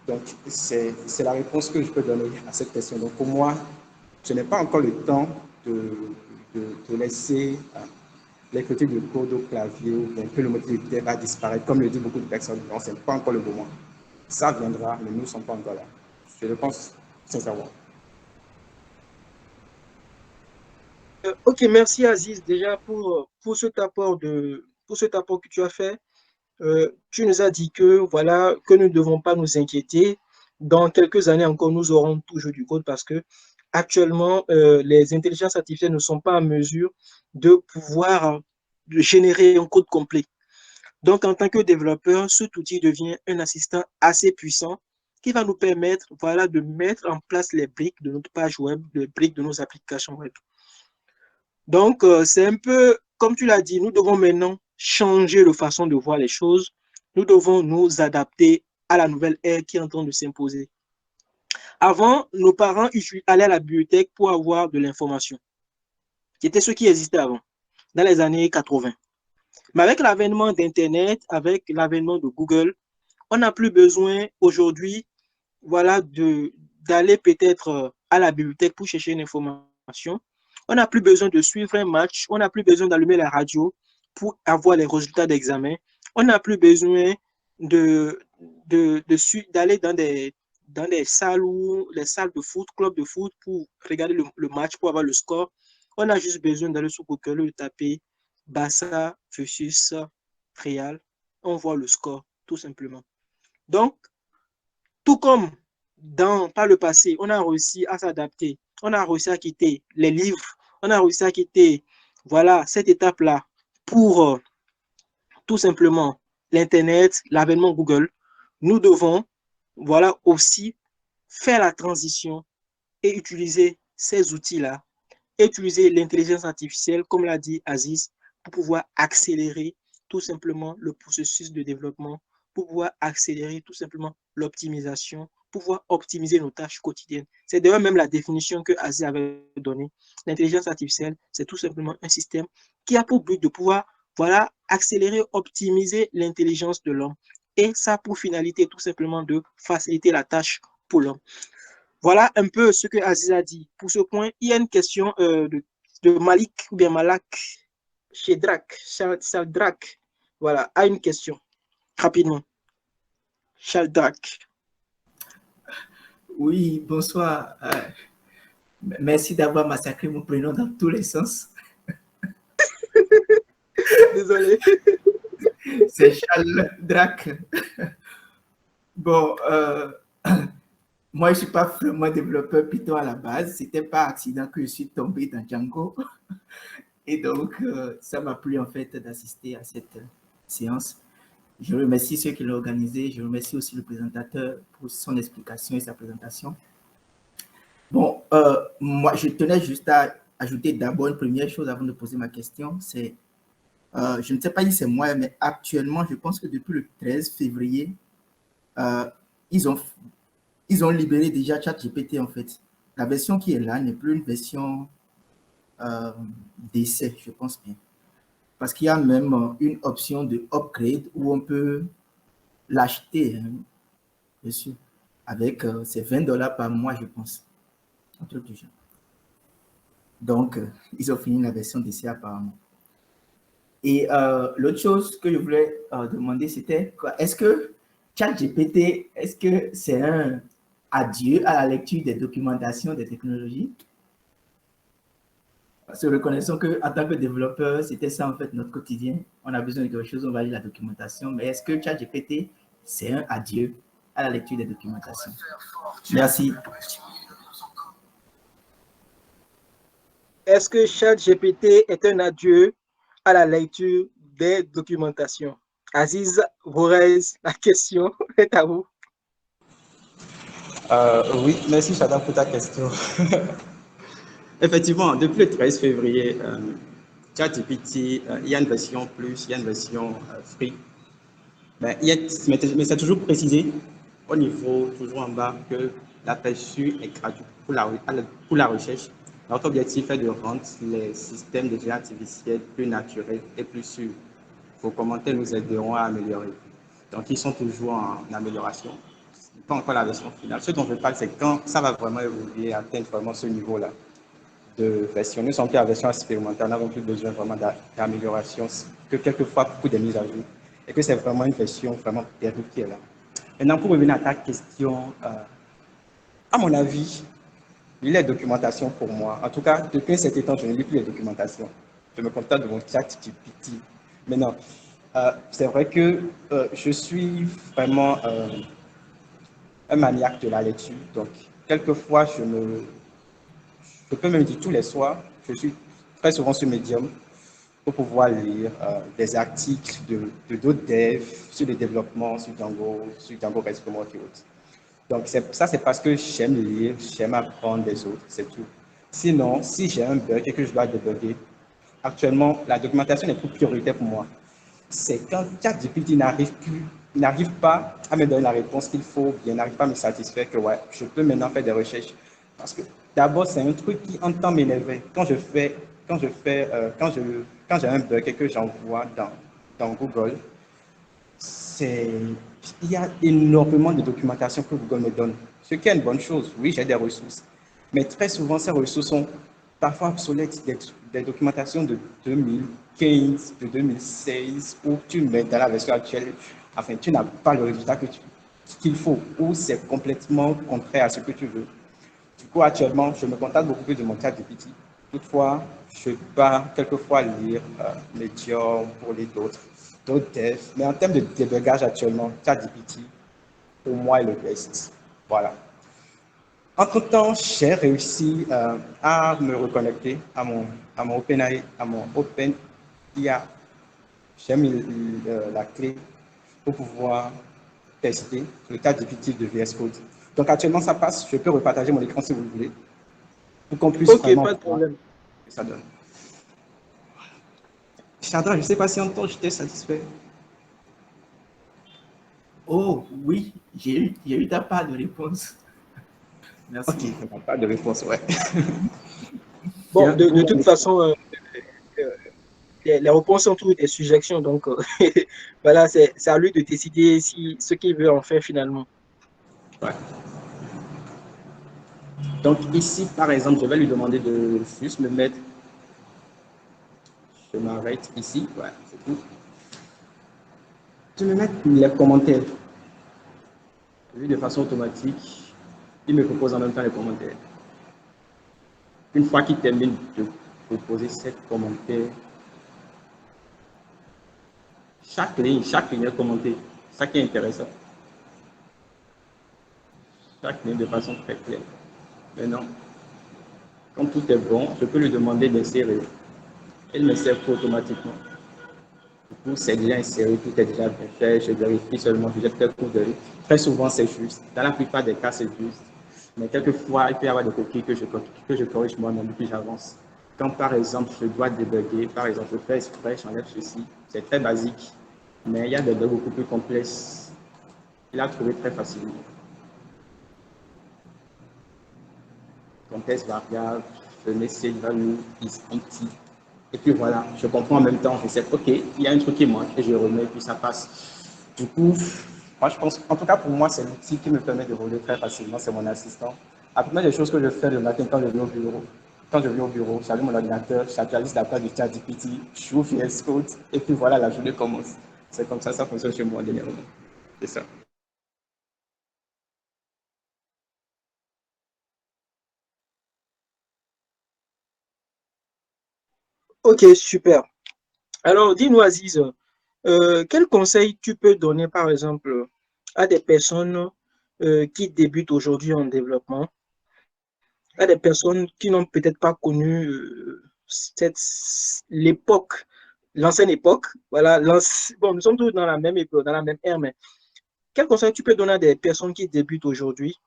Donc, c'est la réponse que je peux donner à cette question. Donc, pour moi, je n'ai pas encore le temps de laisser l'écriture de code au clavier ou bien que le motif de va disparaître, comme le disent beaucoup de personnes. Non, ce n'est pas encore le moment. Ça viendra, mais nous ne sommes pas encore là. Je le pense sincèrement. Ok, merci Aziz déjà pour cet apport pour cet apport que tu as fait. Tu nous as dit que voilà que nous ne devons pas nous inquiéter. Dans quelques années encore, nous aurons toujours du code parce que actuellement, les intelligences artificielles ne sont pas en mesure de pouvoir générer un code complet. Donc, en tant que développeur, cet outil devient un assistant assez puissant qui va nous permettre voilà, de mettre en place les briques de notre page web, les briques de nos applications web. Donc, c'est un peu, comme tu l'as dit, nous devons maintenant changer de façon de voir les choses. Nous devons nous adapter à la nouvelle ère qui est en train de s'imposer. Avant, nos parents allaient à la bibliothèque pour avoir de l'information. C'était ce qui existait avant, dans les années 80. Mais avec l'avènement d'Internet, avec l'avènement de Google, on n'a plus besoin aujourd'hui voilà, d'aller peut-être à la bibliothèque pour chercher une information. On n'a plus besoin de suivre un match. On n'a plus besoin d'allumer la radio pour avoir les résultats d'examen. On n'a plus besoin d'aller dans des salles les salles de foot, clubs de foot pour regarder le match, pour avoir le score. On a juste besoin d'aller sur Google et taper Barça versus Real. On voit le score, tout simplement. Donc, tout comme par le passé, on a réussi à s'adapter, on a réussi à quitter les livres, on a réussi à quitter, voilà, cette étape-là pour tout simplement l'Internet, l'avènement Google. Nous devons, voilà, aussi faire la transition et utiliser ces outils-là, utiliser l'intelligence artificielle, comme l'a dit Aziz, pour pouvoir accélérer tout simplement le processus de développement, pour pouvoir accélérer tout simplement l'optimisation, pour pouvoir optimiser nos tâches quotidiennes. C'est d'ailleurs même la définition que Aziz avait donnée. L'intelligence artificielle, c'est tout simplement un système qui a pour but de pouvoir, voilà, accélérer, optimiser l'intelligence de l'homme. Et ça pour finalité tout simplement de faciliter la tâche pour l'homme. Voilà un peu ce que Aziz a dit. Pour ce point, il y a une question de Malik ou bien Malak chez Drac. Charles voilà, a une question. Rapidement. Charles Drac. Oui, bonsoir. Merci d'avoir massacré mon prénom dans tous les sens. Désolé. C'est Charles Drac. Bon, moi, je ne suis pas vraiment développeur Python à la base. C'était par accident que je suis tombé dans Django. Et donc, ça m'a plu en fait d'assister à cette séance. Je remercie ceux qui l'ont organisé. Je remercie aussi le présentateur pour son explication et sa présentation. Bon, moi, je tenais juste à ajouter d'abord une première chose avant de poser ma question. C'est, je ne sais pas si c'est moi, mais actuellement, je pense que depuis le 13 février, ils ont libéré déjà ChatGPT en fait. La version qui est là n'est plus une version d'essai, je pense bien. Parce qu'il y a même une option de upgrade où on peut l'acheter dessus avec c'est $20 par mois, je pense. Un truc du genre. Donc, ils ont fini la version d'essai apparemment. Et l'autre chose que je voulais demander, c'était est-ce que ChatGPT, est-ce que c'est un adieu à la lecture des documentations des technologies? Parce que reconnaissons qu'en tant que développeur, c'était ça en fait notre quotidien. On a besoin de quelque chose, on va lire la documentation. Mais est-ce que ChatGPT, c'est un adieu à la lecture des documentations? Merci. Est-ce que ChatGPT est un adieu à la lecture des documentations? Aziz Vorez, la question est à vous. Oui, merci Chada pour ta question. Effectivement, depuis le 13 février, ChatGPT, il y a une version plus, il y a une version free. Mais c'est toujours précisé au niveau, toujours en bas, que l'aperçu est gratuit pour la recherche. Notre objectif est de rendre les systèmes d'intelligence artificielle plus naturels et plus sûrs. Vos commentaires nous aideront à améliorer. Donc, ils sont toujours en amélioration. Pas encore la version finale. Ce dont je parle, c'est quand ça va vraiment évoluer, atteindre vraiment ce niveau-là de version. Nous sommes plus à la version expérimentale, nous n'avons plus besoin vraiment d'amélioration, que quelquefois beaucoup de mises à jour, et que c'est vraiment une version vraiment perdue qui est là. Maintenant, pour revenir à ta question, à mon avis, les documentations pour moi, en tout cas, depuis un certain temps, je ne lis plus les documentations. Je me contente de mon chat GPT. Maintenant, c'est vrai que je suis vraiment un maniaque de la lecture. Donc, quelquefois, je peux même dire tous les soirs, je suis très souvent sur Medium pour pouvoir lire des articles de d'autres devs sur le développement, sur Django REST Framework et autres. Donc, ça, c'est parce que j'aime lire, j'aime apprendre des autres, c'est tout. Sinon, si j'ai un bug et que je dois débugger, actuellement, la documentation n'est plus prioritaire pour moi. C'est quand ChatGPT n'arrive pas à me donner la réponse qu'il faut, bien n'arrive pas à me satisfaire que ouais, je peux maintenant faire des recherches. Parce que d'abord, c'est un truc qui entend m'énerver. Quand j'ai un bug et que j'envoie dans Google, il y a énormément de documentation que Google me donne. Ce qui est une bonne chose. Oui, j'ai des ressources. Mais très souvent, ces ressources sont parfois obsolètes. Des documentations de 2015, de 2016, où tu mets dans la version actuelle, enfin, tu n'as pas le résultat qu'il faut, ou c'est complètement contraire à ce que tu veux. Du coup, actuellement, je me contente beaucoup plus de mon chat GPT. Toutefois, je pars quelquefois lire Medium pour les d'autres devs. Mais en termes de débugage actuellement, ChatGPT, pour moi, est le best. Voilà. Entre-temps, j'ai réussi à me reconnecter à mon OpenAI, à mon OpenIA. J'ai mis la clé pour pouvoir tester le cas difficile de VS Code. Donc actuellement, ça passe. Je peux repartager mon écran si vous voulez, pour qu'on puisse Ok, vraiment pas de voir problème. ce que ça donne. Chandra, je ne sais pas si en temps j'étais satisfait. Oh, oui, j'ai eu ta part de réponse. Merci Ok, beaucoup. on n'a pas de réponse, ouais. Bon, de toute façon, euh, les réponses sont toutes des suggestions. Donc, voilà, c'est à lui de décider si, ce qu'il veut en faire finalement. Ouais. Donc ici, par exemple, je vais lui demander de juste me mettre, je m'arrête ici, ouais, c'est tout. De me mettre les commentaires. Lui, de façon automatique, il me propose en même temps les commentaires. Une fois qu'il termine de proposer 7 commentaires, chaque ligne est commentée. Ça qui est intéressant. Chaque ligne de façon très claire. Maintenant, quand tout est bon, je peux lui demander d'insérer. Il me sert automatiquement. Du coup, c'est déjà inséré, tout est déjà bien fait. Je vérifie seulement, je jette quelques coups d'œil. Très souvent, c'est juste. Dans la plupart des cas, c'est juste. Mais quelquefois, il peut y avoir des coquilles que je corrige moi-même, puis j'avance. Quand, par exemple, je dois débugger, par exemple, je fais exprès, j'enlève ceci. C'est très basique, mais il y a des bugs beaucoup plus complexes. Il a trouvé très facilement. Contexte variable, je mets save value is empty. Et puis voilà, je comprends en même temps, je sais, ok, il y a un truc qui manque et je remets, puis ça passe. Du coup, moi je pense, en tout cas pour moi, c'est l'outil qui me permet de rouler très facilement, c'est mon assistant. Après, des choses que je fais le matin quand je viens au bureau. Quand je viens au bureau, j'allume mon ordinateur, j'actualise la page du ChatGPT, je joue VS Code, et puis voilà, la journée commence. C'est comme ça fonctionne chez moi dernièrement. C'est ça. Ok, super. Alors, dis-nous, Aziz, quel conseil tu peux donner, par exemple, à des personnes qui débutent aujourd'hui en développement, à des personnes qui n'ont peut-être pas connu l'époque, l'ancienne époque, voilà, bon, nous sommes tous dans la même époque, dans la même ère, mais quel conseil tu peux donner à des personnes qui débutent aujourd'hui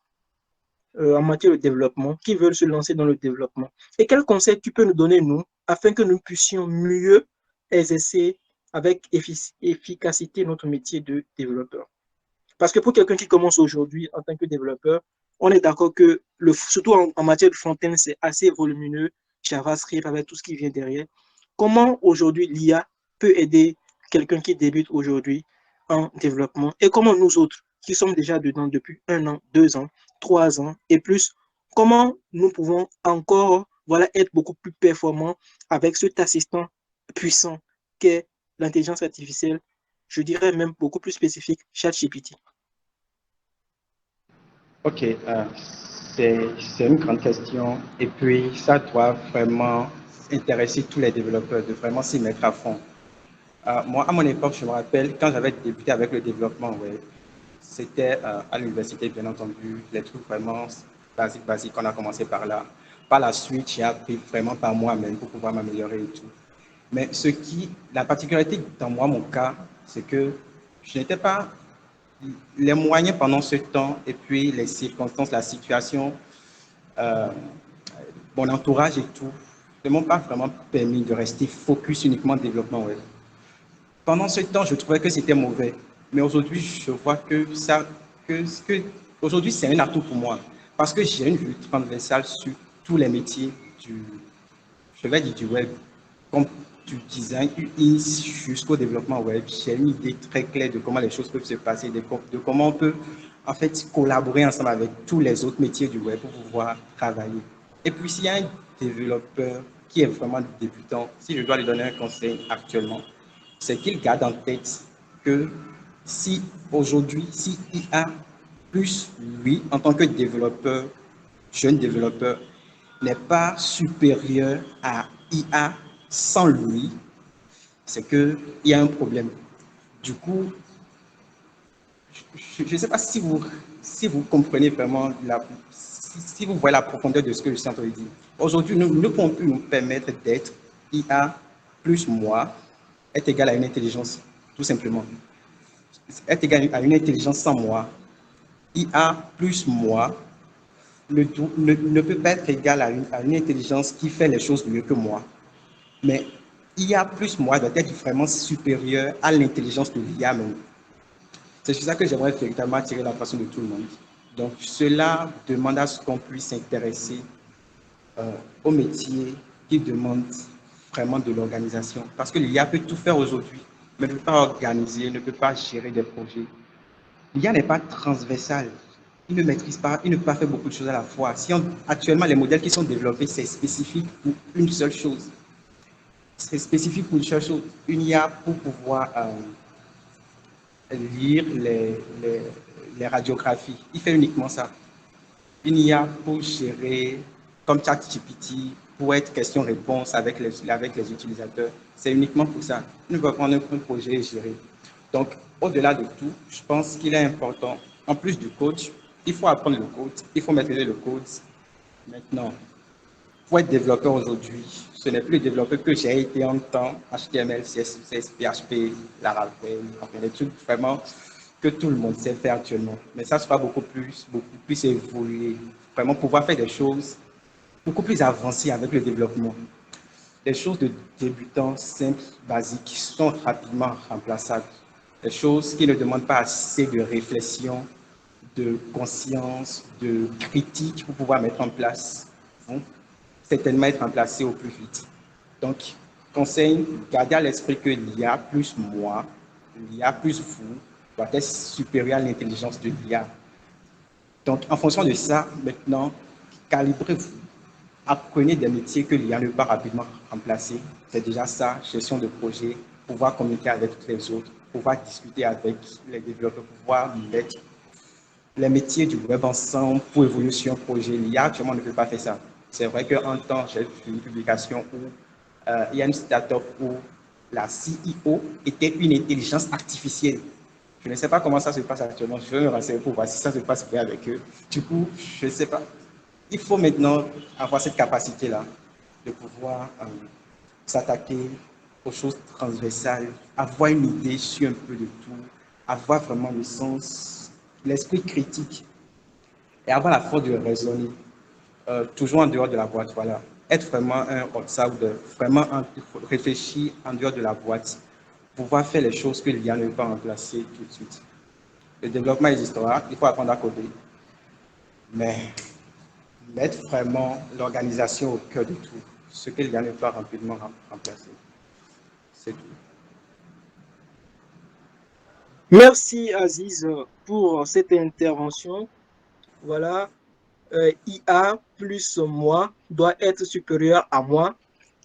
en matière de développement, qui veulent se lancer dans le développement? Et quel conseil tu peux nous donner, nous, afin que nous puissions mieux exercer avec efficacité notre métier de développeur? Parce que pour quelqu'un qui commence aujourd'hui en tant que développeur, on est d'accord que, surtout en matière de front-end, c'est assez volumineux, JavaScript avec tout ce qui vient derrière. Comment aujourd'hui l'IA peut aider quelqu'un qui débute aujourd'hui en développement et comment nous autres qui sommes déjà dedans depuis 1 an, 2 ans, 3 ans et plus, comment nous pouvons encore voilà, être beaucoup plus performants avec cet assistant puissant qu'est l'intelligence artificielle, je dirais même beaucoup plus spécifique, ChatGPT. Ok, c'est une grande question et puis ça doit vraiment intéresser tous les développeurs de vraiment s'y mettre à fond. Moi, à mon époque, je me rappelle, quand j'avais débuté avec le développement web, c'était à l'université, bien entendu, les trucs vraiment basiques, on a commencé par là. Par la suite, j'ai appris vraiment par moi-même pour pouvoir m'améliorer et tout. Mais la particularité dans moi, mon cas, c'est que je n'étais pas les moyens pendant ce temps et puis les circonstances, la situation, euh, mon entourage et tout, ne m'ont pas vraiment permis de rester focus uniquement développement web. Pendant ce temps, je trouvais que c'était mauvais. Mais aujourd'hui, je vois que aujourd'hui, c'est un atout pour moi. Parce que j'ai une vue transversale sur tous les métiers je vais dire du web. Comme du design UI jusqu'au développement web, j'ai une idée très claire de comment les choses peuvent se passer, de comment on peut en fait collaborer ensemble avec tous les autres métiers du web pour pouvoir travailler. Et puis, s'il y a un développeur qui est vraiment débutant, si je dois lui donner un conseil actuellement, c'est qu'il garde en tête que si aujourd'hui, si IA plus lui, en tant que développeur, jeune développeur, n'est pas supérieur à IA sans lui, c'est qu'il y a un problème. Du coup, je ne sais pas si vous comprenez vraiment si vous voyez la profondeur de ce que je suis en train de dire, aujourd'hui, nous ne pouvons plus nous permettre d'être IA plus moi est égal à une intelligence, tout simplement. Est égal à une intelligence sans moi. IA plus moi ne peut pas être égal à une intelligence qui fait les choses mieux que moi. Mais IA plus moi doit être vraiment supérieur à l'intelligence de l'IA même. C'est sur ça que j'aimerais véritablement attirer l'attention de tout le monde. Donc, cela demande à ce qu'on puisse s'intéresser au métier qui demande vraiment de l'organisation. Parce que l'IA peut tout faire aujourd'hui, mais ne peut pas organiser, ne peut pas gérer des projets. L'IA n'est pas transversal. Il ne maîtrise pas, il ne peut pas faire beaucoup de choses à la fois. Si actuellement, les modèles qui sont développés, c'est spécifique pour une seule chose. C'est spécifique pour une seule chose. Une IA pour pouvoir lire les radiographies. Il fait uniquement ça. Une IA pour gérer, comme ChatGPT, pour être question-réponse avec les utilisateurs. C'est uniquement pour ça. Il ne peut prendre un projet et gérer. Donc, au-delà de tout, je pense qu'il est important, en plus du coach, il faut apprendre le code, il faut maîtriser le code. Maintenant, pour être développeur aujourd'hui, ce n'est plus le développeur que j'ai été en temps, HTML, CSS, PHP, Laravel, enfin des trucs vraiment que tout le monde sait faire actuellement. Mais ça sera beaucoup plus évolué, vraiment pouvoir faire des choses beaucoup plus avancées avec le développement. Des choses de débutants simples, basiques, sont rapidement remplaçables. Des choses qui ne demandent pas assez de réflexion, de conscience, de critique pour pouvoir mettre en place, vont certainement être remplacées au plus vite. Donc, conseil, gardez à l'esprit que l'IA plus moi, l'IA plus vous, doit être supérieur à l'intelligence de l'IA. Donc, en fonction de ça, maintenant, calibrez-vous. Apprenez des métiers que l'IA ne peut pas rapidement remplacer. C'est déjà ça, gestion de projet, pouvoir communiquer avec les autres, pouvoir discuter avec les développeurs, pouvoir mettre les métiers du web ensemble pour évoluer sur un projet. L'IA actuellement ne peut pas faire ça. C'est vrai qu'en temps, j'ai vu une publication où il y a une startup où la CEO était une intelligence artificielle. Je ne sais pas comment ça se passe actuellement. Je vais me renseigner pour voir si ça se passe bien avec eux. Du coup, je ne sais pas. Il faut maintenant avoir cette capacité-là de pouvoir s'attaquer aux choses transversales, avoir une idée sur un peu de tout, avoir vraiment le sens, l'esprit critique et avoir la force de raisonner, toujours en dehors de la boîte. Voilà. Être vraiment un outsider, vraiment réfléchir en dehors de la boîte, pouvoir faire les choses que l'IA ne peut pas remplacer tout de suite. Le développement existera, il faut apprendre à coder, mais mettre vraiment l'organisation au cœur de tout, ce que l'IA ne peut pas rapidement remplacer. C'est tout. Merci Aziz pour cette intervention. Voilà, IA plus moi doit être supérieur à moi.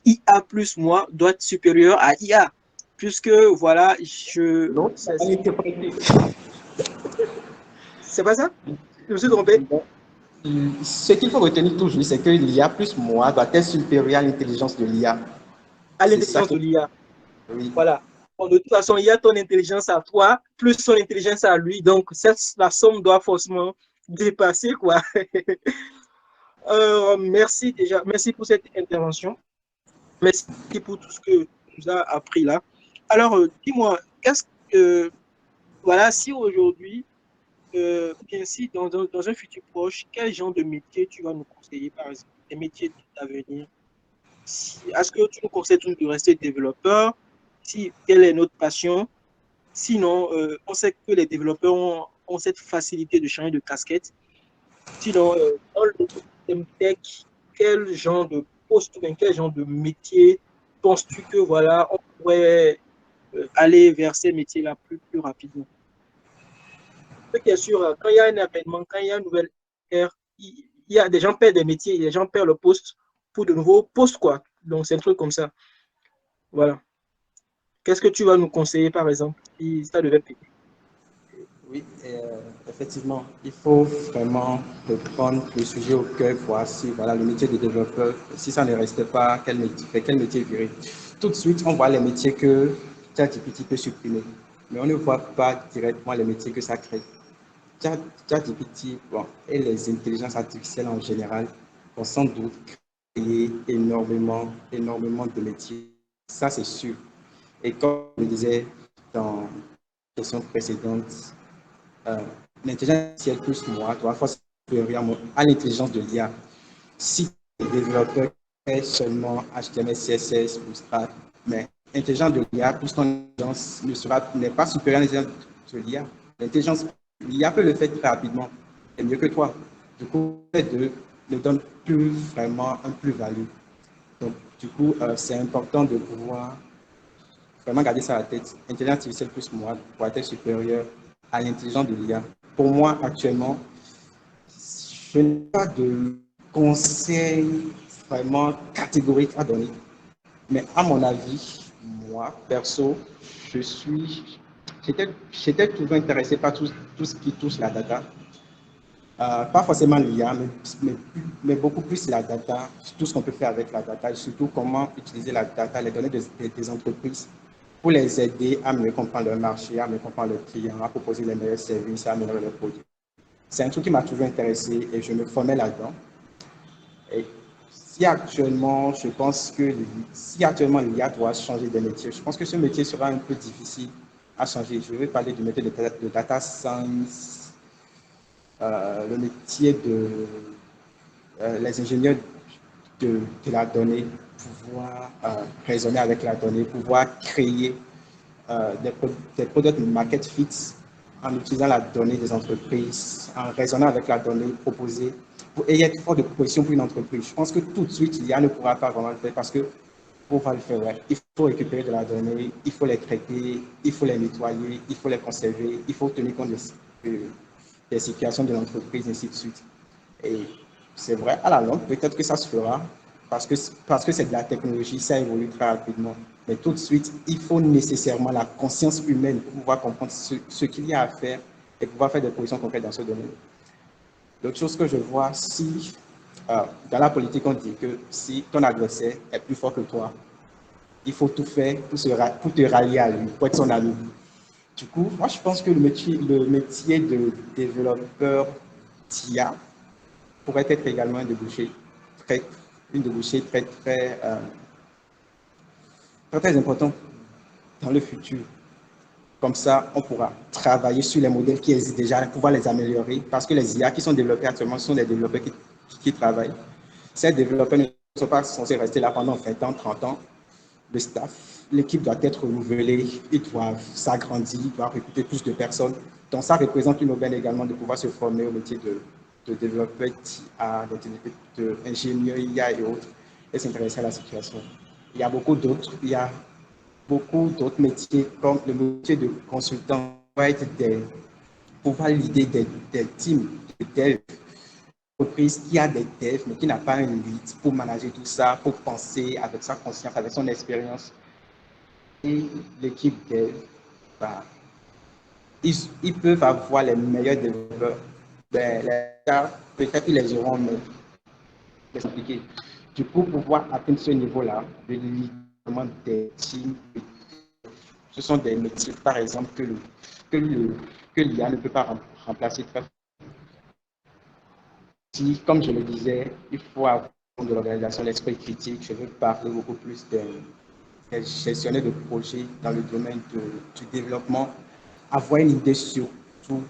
IA plus moi doit être supérieur à IA. Puisque voilà, Non, c'est pas ça? Je me suis trompé. Ce qu'il faut retenir toujours, c'est que l'IA plus moi doit être supérieur à l'intelligence de l'IA. À l'intelligence de l'IA. Oui. Voilà. Bon, de toute façon, il y a ton intelligence à toi, plus son intelligence à lui. Donc, la somme doit forcément dépasser, quoi. Merci déjà. Merci pour cette intervention. Merci pour tout ce que tu nous as appris là. Alors, dis-moi, qu'est-ce que, voilà, si aujourd'hui, bien si dans un futur proche, quel genre de métier tu vas nous conseiller, par exemple, des métiers d'avenir? Est-ce que tu nous conseilles de rester développeur? Si telle est notre passion. Sinon, on sait que les développeurs ont cette facilité de changer de casquette. Sinon, dans le tech, quel genre de poste, quel genre de métier penses-tu que voilà, on pourrait aller vers ces métiers-là plus rapidement? Ce qui est sûr, quand il y a un avènement, quand il y a une nouvelle ère, il y a des gens perdent des métiers, des gens perdent le poste pour de nouveaux postes, quoi. Donc, c'est un truc comme ça. Voilà. Qu'est-ce que tu vas nous conseiller, par exemple, si ça devait payer? Oui, effectivement, il faut vraiment prendre le sujet au cœur, voir si voilà, le métier de développeur, si ça ne restait pas, quel métier virer. Tout de suite, on voit les métiers que ChatGPT peut supprimer, mais on ne voit pas directement les métiers que ça crée. ChatGPT, bon, et les intelligences artificielles en général vont sans doute créer énormément de métiers. Ça, c'est sûr. Et comme je le disais dans la question précédente, l'intelligence artificielle plus moi doit forcément supérieure à l'intelligence de l'IA. Si les développeurs créent seulement HTML, CSS, Bootstrap, mais l'intelligence de l'IA plus ton intelligence n'est pas supérieure à l'intelligence de l'IA. L'IA peut le faire très rapidement et mieux que toi. Du coup, les deux ne donnent plus vraiment un plus-value. Donc, du coup, c'est important de pouvoir vraiment garder ça à la tête. L'intelligence artificielle plus moi doit être supérieure à l'intelligence de l'IA. Pour moi, actuellement, je n'ai pas de conseil vraiment catégorique à donner. Mais à mon avis, moi, perso, j'étais toujours intéressé par tout ce qui touche la data. Pas forcément l'IA, mais beaucoup plus la data, tout ce qu'on peut faire avec la data, et surtout comment utiliser la data, les données des entreprises pour les aider à mieux comprendre leur marché, à mieux comprendre leurs clients, à proposer les meilleurs services, à améliorer leurs produits. C'est un truc qui m'a toujours intéressé et je me formais là-dedans. Et si actuellement, je pense que si actuellement l'IA doit changer de métier, je pense que ce métier sera un peu difficile à changer. Je vais parler du métier de data science, le métier de les ingénieurs de la donnée, pouvoir raisonner avec la donnée, pouvoir créer des product market fit en utilisant la donnée des entreprises, en raisonnant avec la donnée proposée et être fort de proposition pour une entreprise. Je pense que tout de suite, l'IA ne pourra pas vraiment le faire parce que pour pouvoir le faire, ouais, il faut récupérer de la donnée, il faut les traiter, il faut les nettoyer, il faut les conserver, il faut tenir compte des situations de l'entreprise, ainsi de suite. Et c'est vrai, à la longue, peut-être que ça se fera parce que c'est de la technologie, ça évolue très rapidement. Mais tout de suite, il faut nécessairement la conscience humaine pour pouvoir comprendre ce qu'il y a à faire et pouvoir faire des positions concrètes dans ce domaine. L'autre chose que je vois, si dans la politique, on dit que si ton adversaire est plus fort que toi, il faut tout faire pour te rallier à lui, pour être son ami. Du coup, moi, je pense que le métier de développeur d'IA pourrait être également une débouchée très importante dans le futur. Comme ça, on pourra travailler sur les modèles qui existent déjà, pouvoir les améliorer, parce que les IA qui sont développés actuellement sont des développeurs qui travaillent. Ces développeurs ne sont pas censés rester là pendant 20 ans, 30 ans. Le staff, l'équipe doit être renouvelée, ils doivent s'agrandir, ils doivent recruter plus de personnes. Donc, ça représente une aubaine également de pouvoir se former au métier de développeur IA, d'ingénieur IA et autres, et s'intéresser à la situation. Il y a beaucoup d'autres métiers, comme le métier de consultant, pouvoir l'idée des teams de dev, entreprise qui a des devs, mais qui n'a pas un lead pour manager tout ça, pour penser avec sa conscience, avec son expérience. Et l'équipe dev, bah, ils peuvent avoir les meilleurs développeurs. Peut-être qu'ils les auront, mais c'est compliqué. Du coup, pouvoir atteindre ce niveau-là, de lead des teams, ce sont des métiers, par exemple, que l'IA ne peut pas remplacer très. Si, comme je le disais, il faut avoir de l'organisation, l'esprit critique. Je veux parler beaucoup plus des gestionnaires de projets dans le domaine du développement. Avoir une idée sur tout,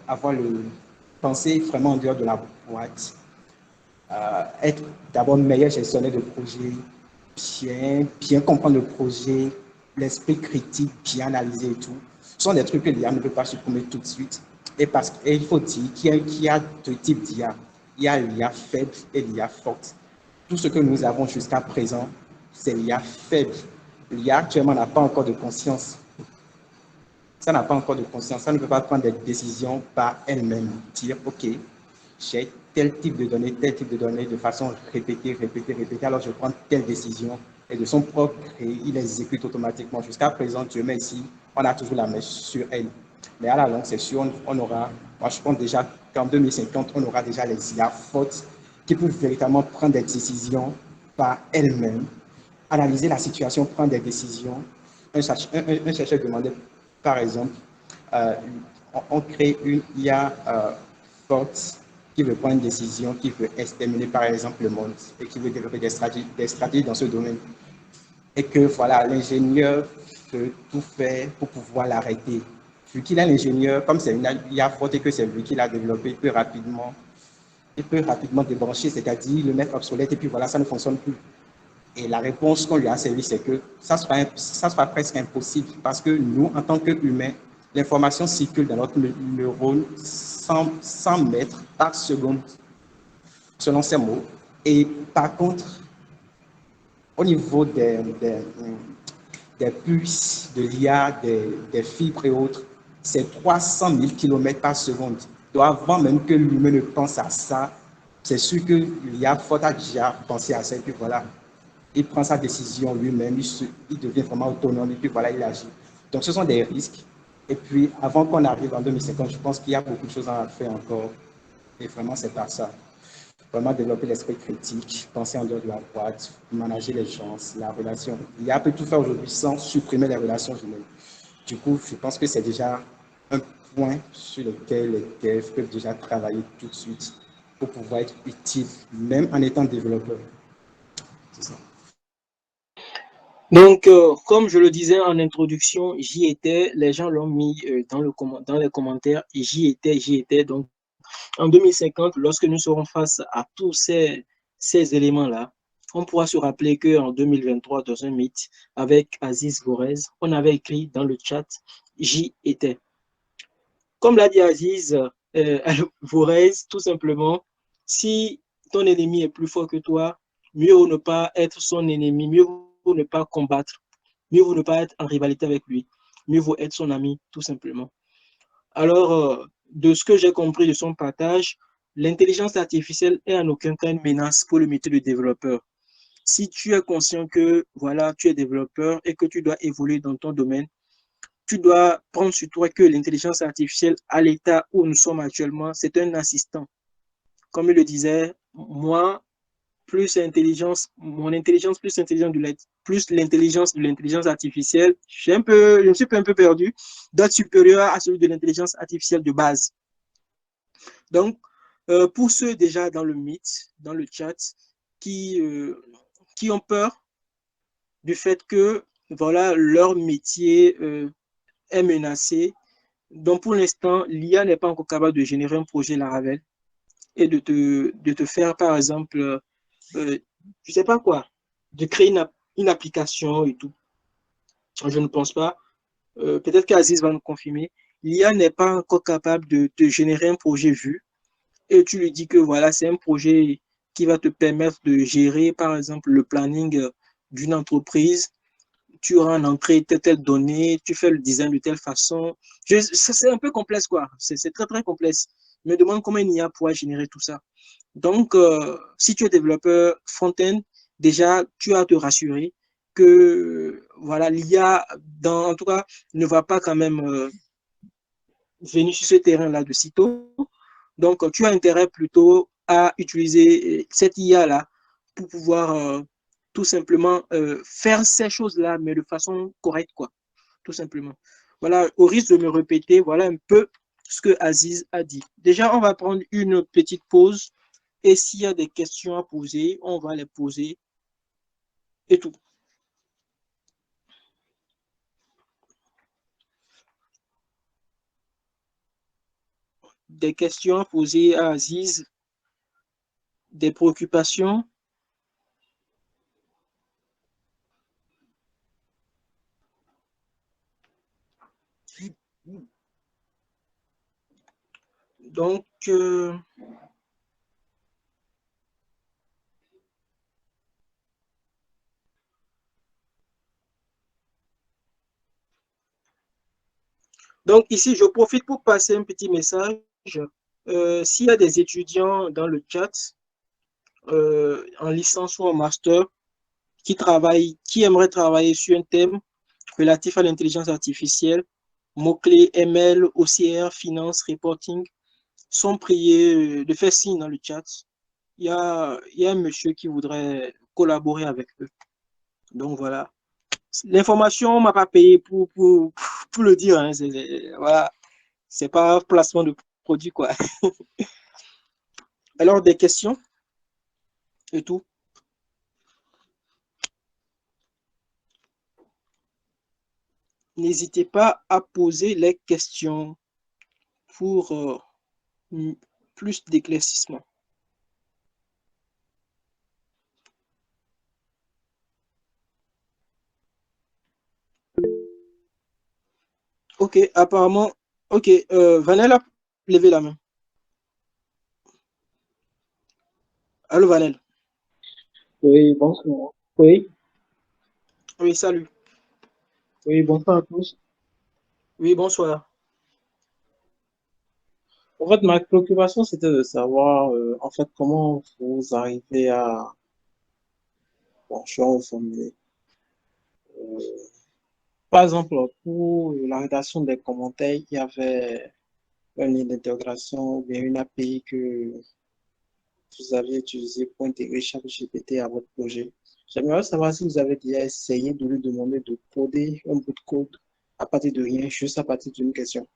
penser vraiment en dehors de la boîte. Être d'abord meilleur gestionnaire de projet, bien comprendre le projet, l'esprit critique, bien analyser et tout. Ce sont des trucs que l'IA ne peut pas supprimer tout de suite. Et il faut dire qu'il y a deux types d'IA. Il y a l'IA faible et l'IA forte. Tout ce que nous avons jusqu'à présent, c'est l'IA faible. L'IA actuellement n'a pas encore de conscience. Ça n'a pas encore de conscience. Ça ne peut pas prendre des décisions par elle-même. Dire, OK, j'ai tel type de données de façon répétée, alors je prends telle décision et de son propre gré, il exécute automatiquement. Jusqu'à présent, Dieu merci, on a toujours la mèche sur elle. Mais à la longue, c'est sûr, on aura, moi je pense déjà qu'en 2050, on aura déjà les IA fortes qui peuvent véritablement prendre des décisions par elles-mêmes, analyser la situation, prendre des décisions. Un chercheur demandait, par exemple, on crée une IA forte, qui veut prendre une décision, qui veut exterminer par exemple le monde et qui veut développer des stratégies dans ce domaine. Et que voilà, l'ingénieur peut tout faire pour pouvoir l'arrêter. Vu qu'il est l'ingénieur, comme c'est une IA forte et que c'est lui qui l'a développé, il peut rapidement débrancher, c'est-à-dire le mettre obsolète et puis voilà, ça ne fonctionne plus. Et la réponse qu'on lui a servi, c'est que ça sera presque impossible parce que nous, en tant qu'humains, l'information circule dans notre neurone 100 mètres par seconde, selon ces mots. Et par contre, au niveau des puces, de l'IA, des fibres et autres, c'est 300 000 km par seconde. Donc avant même que l'humain ne pense à ça, c'est sûr que l'IA forte a déjà pensé à ça et puis voilà. Il prend sa décision lui-même, il devient vraiment autonome et puis voilà, il agit. Donc ce sont des risques. Et puis avant qu'on arrive en 2050, je pense qu'il y a beaucoup de choses à faire encore. Et vraiment, c'est pas ça. Vraiment développer l'esprit critique, penser en dehors de la boîte, manager les gens, la relation. L'IA peut tout faire aujourd'hui sans supprimer les relations humaines. Du coup, je pense que c'est déjà un point sur lequel les devs peuvent déjà travailler tout de suite pour pouvoir être utiles, même en étant développeur. C'est ça. Donc, comme je le disais en introduction, j'y étais, les gens l'ont mis dans les commentaires, j'y étais. Donc, en 2050, lorsque nous serons face à tous ces éléments-là, on pourra se rappeler qu'en 2023, dans un meet avec Aziz Gorez, on avait écrit dans le chat, j'y étais. Comme l'a dit Aziz Gorez, tout simplement, si ton ennemi est plus fort que toi, mieux vaut ne pas être son ennemi, mieux vaut ne pas combattre, mieux vaut ne pas être en rivalité avec lui, mieux vaut être son ami, tout simplement. Alors, de ce que j'ai compris de son partage, l'intelligence artificielle est en aucun cas une menace pour le métier de développeur. Si tu es conscient que voilà, tu es développeur et que tu dois évoluer dans ton domaine, tu dois prendre sur toi que l'intelligence artificielle, à l'état où nous sommes actuellement, c'est un assistant. Comme il le disait, moi, plus mon intelligence plus intelligente plus l'intelligence de l'intelligence artificielle, je me suis un peu perdu, doit être supérieur à celui de l'intelligence artificielle de base. Donc, pour ceux déjà dans le Meet, dans le chat, qui ont peur du fait que voilà, leur métier est menacé, donc pour l'instant, l'IA n'est pas encore capable de générer un projet Laravel et de te faire, par exemple, je ne sais pas quoi, de créer une application et tout. Je ne pense pas. Peut-être qu'Aziz va nous confirmer. L'IA n'est pas encore capable de te générer un projet vu et tu lui dis que voilà, c'est un projet qui va te permettre de gérer, par exemple, le planning d'une entreprise. Tu auras en entrée telle donnée, tu fais le design de telle façon. C'est un peu complexe, quoi. C'est très, très complexe. Je me demande comment une IA pourra générer tout ça. Donc, si tu es développeur front-end, déjà, tu as à te rassurer que voilà, l'IA, en tout cas, ne va pas quand même venir sur ce terrain-là de sitôt. Donc, tu as intérêt plutôt à utiliser cette IA-là pour pouvoir tout simplement faire ces choses-là, mais de façon correcte, quoi. Tout simplement. Voilà, au risque de me répéter, voilà un peu ce que Aziz a dit. Déjà, on va prendre une petite pause et s'il y a des questions à poser, on va les poser et tout. Des questions à poser à Aziz, des préoccupations. Donc, ici, je profite pour passer un petit message. S'il y a des étudiants dans le chat, en licence ou en master, qui aimeraient travailler sur un thème relatif à l'intelligence artificielle, mots-clés ML, OCR, finance, reporting, sont priés de faire signe dans le chat. Il y a un monsieur qui voudrait collaborer avec eux. Donc voilà. L'information, on ne m'a pas payé pour le dire. Hein. Voilà. C'est pas un placement de produit, quoi. Alors, des questions et tout. N'hésitez pas à poser les questions pour plus d'éclaircissement. Ok, apparemment, ok, Vanel a levé la main. Allô, Vanel. Oui, bonsoir. Oui, Oui, salut. oui, bonsoir à tous. Oui, bonsoir. En fait, ma préoccupation, c'était de savoir, en fait, comment vous arrivez à, bon, je vais reformuler. Euh, Par exemple, pour la rédaction des commentaires, il y avait un lien d'intégration ou bien une API que vous aviez utilisé pour intégrer ChatGPT à votre projet. J'aimerais savoir si vous avez déjà essayé de lui demander de coder un bout de code à partir de rien, juste à partir d'une question.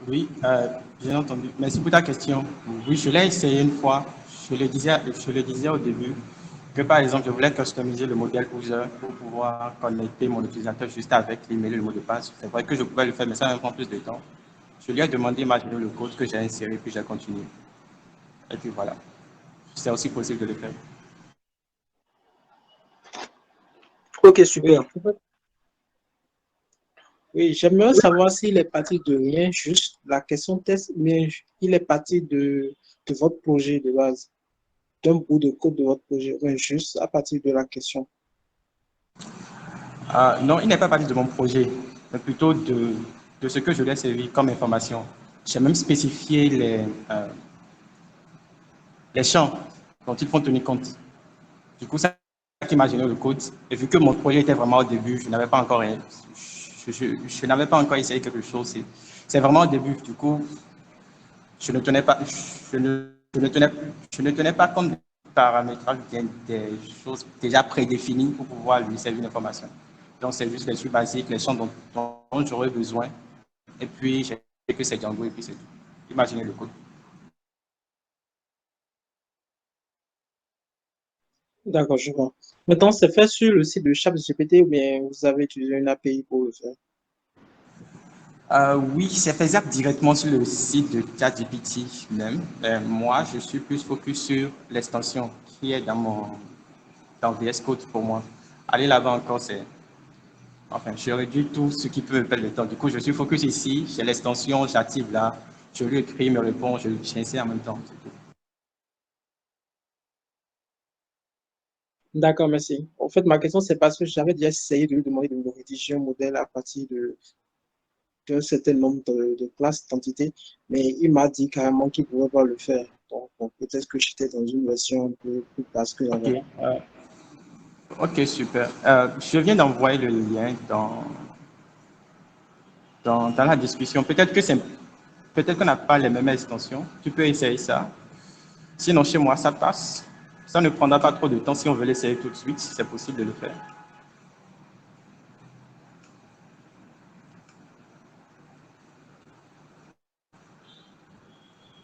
Oui, j'ai entendu. Merci pour ta question. Oui, je l'ai essayé une fois. Je le disais au début que, par exemple, je voulais customiser le modèle user pour pouvoir connecter mon utilisateur juste avec l'email et le mot de passe. C'est vrai que je pouvais le faire, mais ça me prend plus de temps. Je lui ai demandé maintenant le code que j'ai inséré, puis j'ai continué. Et puis voilà. C'est aussi possible de le faire. Ok, super. Oui, oui, j'aimerais savoir s'il est parti de rien, juste la question test, mais il est parti de votre projet de base, d'un bout de code de votre projet, ouais, juste à partir de la question. Non, il n'est pas parti de mon projet, mais plutôt de ce que je lui ai servi comme information. J'ai même spécifié les champs dont ils font tenir compte. Du coup, ça qui m'a généré le code. Et vu que mon projet était vraiment au début, je n'avais pas encore, je n'avais pas encore essayé quelque chose. C'est vraiment au début. Du coup, je ne tenais pas, je ne tenais pas compte des paramétrages, des choses déjà prédéfinies pour pouvoir lui servir une information. Donc, c'est juste les trucs basiques, les champs dont j'aurais besoin. Et puis, j'ai fait que c'est Django et puis c'est tout. Imaginez le code. D'accord, je vois. Maintenant, c'est fait sur le site de ChatGPT ou bien vous avez utilisé une API pour le faire? Oui, c'est faisable directement sur le site de ChatGPT même. Moi, je suis plus focus sur l'extension qui est dans VS Code pour moi. Aller là-bas encore, c'est... Enfin, je réduis tout ce qui peut me perdre le temps. Du coup, je suis focus ici, j'ai l'extension, j'active là, je lui écris, il me répond, j'insère en même temps. D'accord, merci. En fait, ma question, c'est parce que j'avais déjà essayé de lui demander de me rédiger un modèle à partir d'un certain nombre de classes, d'entités, mais il m'a dit carrément qu'il ne pouvait pas le faire. Donc, bon, peut-être que j'étais dans une version un peu plus basse que la OK, vôtre. OK, super. Je viens d'envoyer le lien dans la discussion. Peut-être qu'on n'a pas les mêmes extensions. Tu peux essayer ça. Sinon, chez moi, ça passe. Ça ne prendra pas trop de temps si on veut l'essayer tout de suite, si c'est possible de le faire.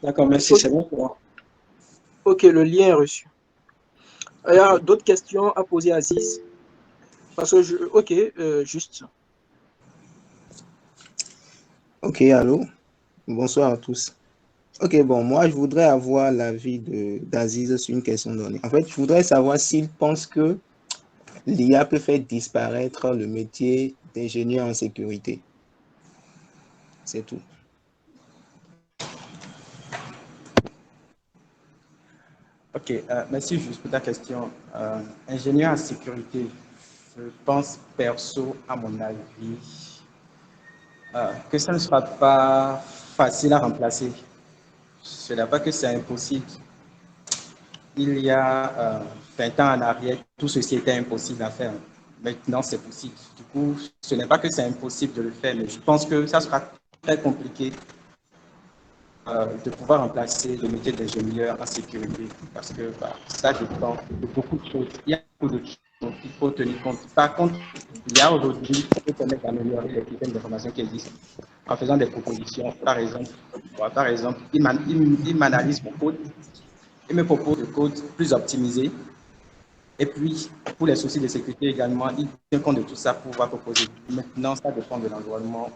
D'accord, merci, Ok, c'est bon pour moi. ok, le lien est reçu. Il y a d'autres questions à poser à Aziz. Parce que ok, juste. Ok, allô? Bonsoir à tous. Ok, bon, moi, je voudrais avoir l'avis d'Aziz sur une question donnée. En fait, je voudrais savoir s'il pense que l'IA peut faire disparaître le métier d'ingénieur en sécurité. C'est tout. OK, merci juste pour ta question. Ingénieur en sécurité, je pense perso, à mon avis, que ça ne sera pas facile à remplacer. Ce n'est pas que c'est impossible. Il y a 20 ans en arrière, tout ceci était impossible à faire. Maintenant, c'est possible. Du coup, ce n'est pas que c'est impossible de le faire, mais je pense que ça sera très compliqué de pouvoir remplacer le métier d'ingénieur en sécurité parce que ça dépend de beaucoup de choses. Il y a beaucoup de choses dont il faut tenir compte. Par contre, l'IA aujourd'hui peut permettre d'améliorer les systèmes d'information qui existent en faisant des propositions. Par exemple, il m'analyse mon code, il me propose le code plus optimisé. Et puis, pour les soucis de sécurité également, il tient compte de tout ça pour pouvoir proposer. Maintenant, ça dépend de l'environnement,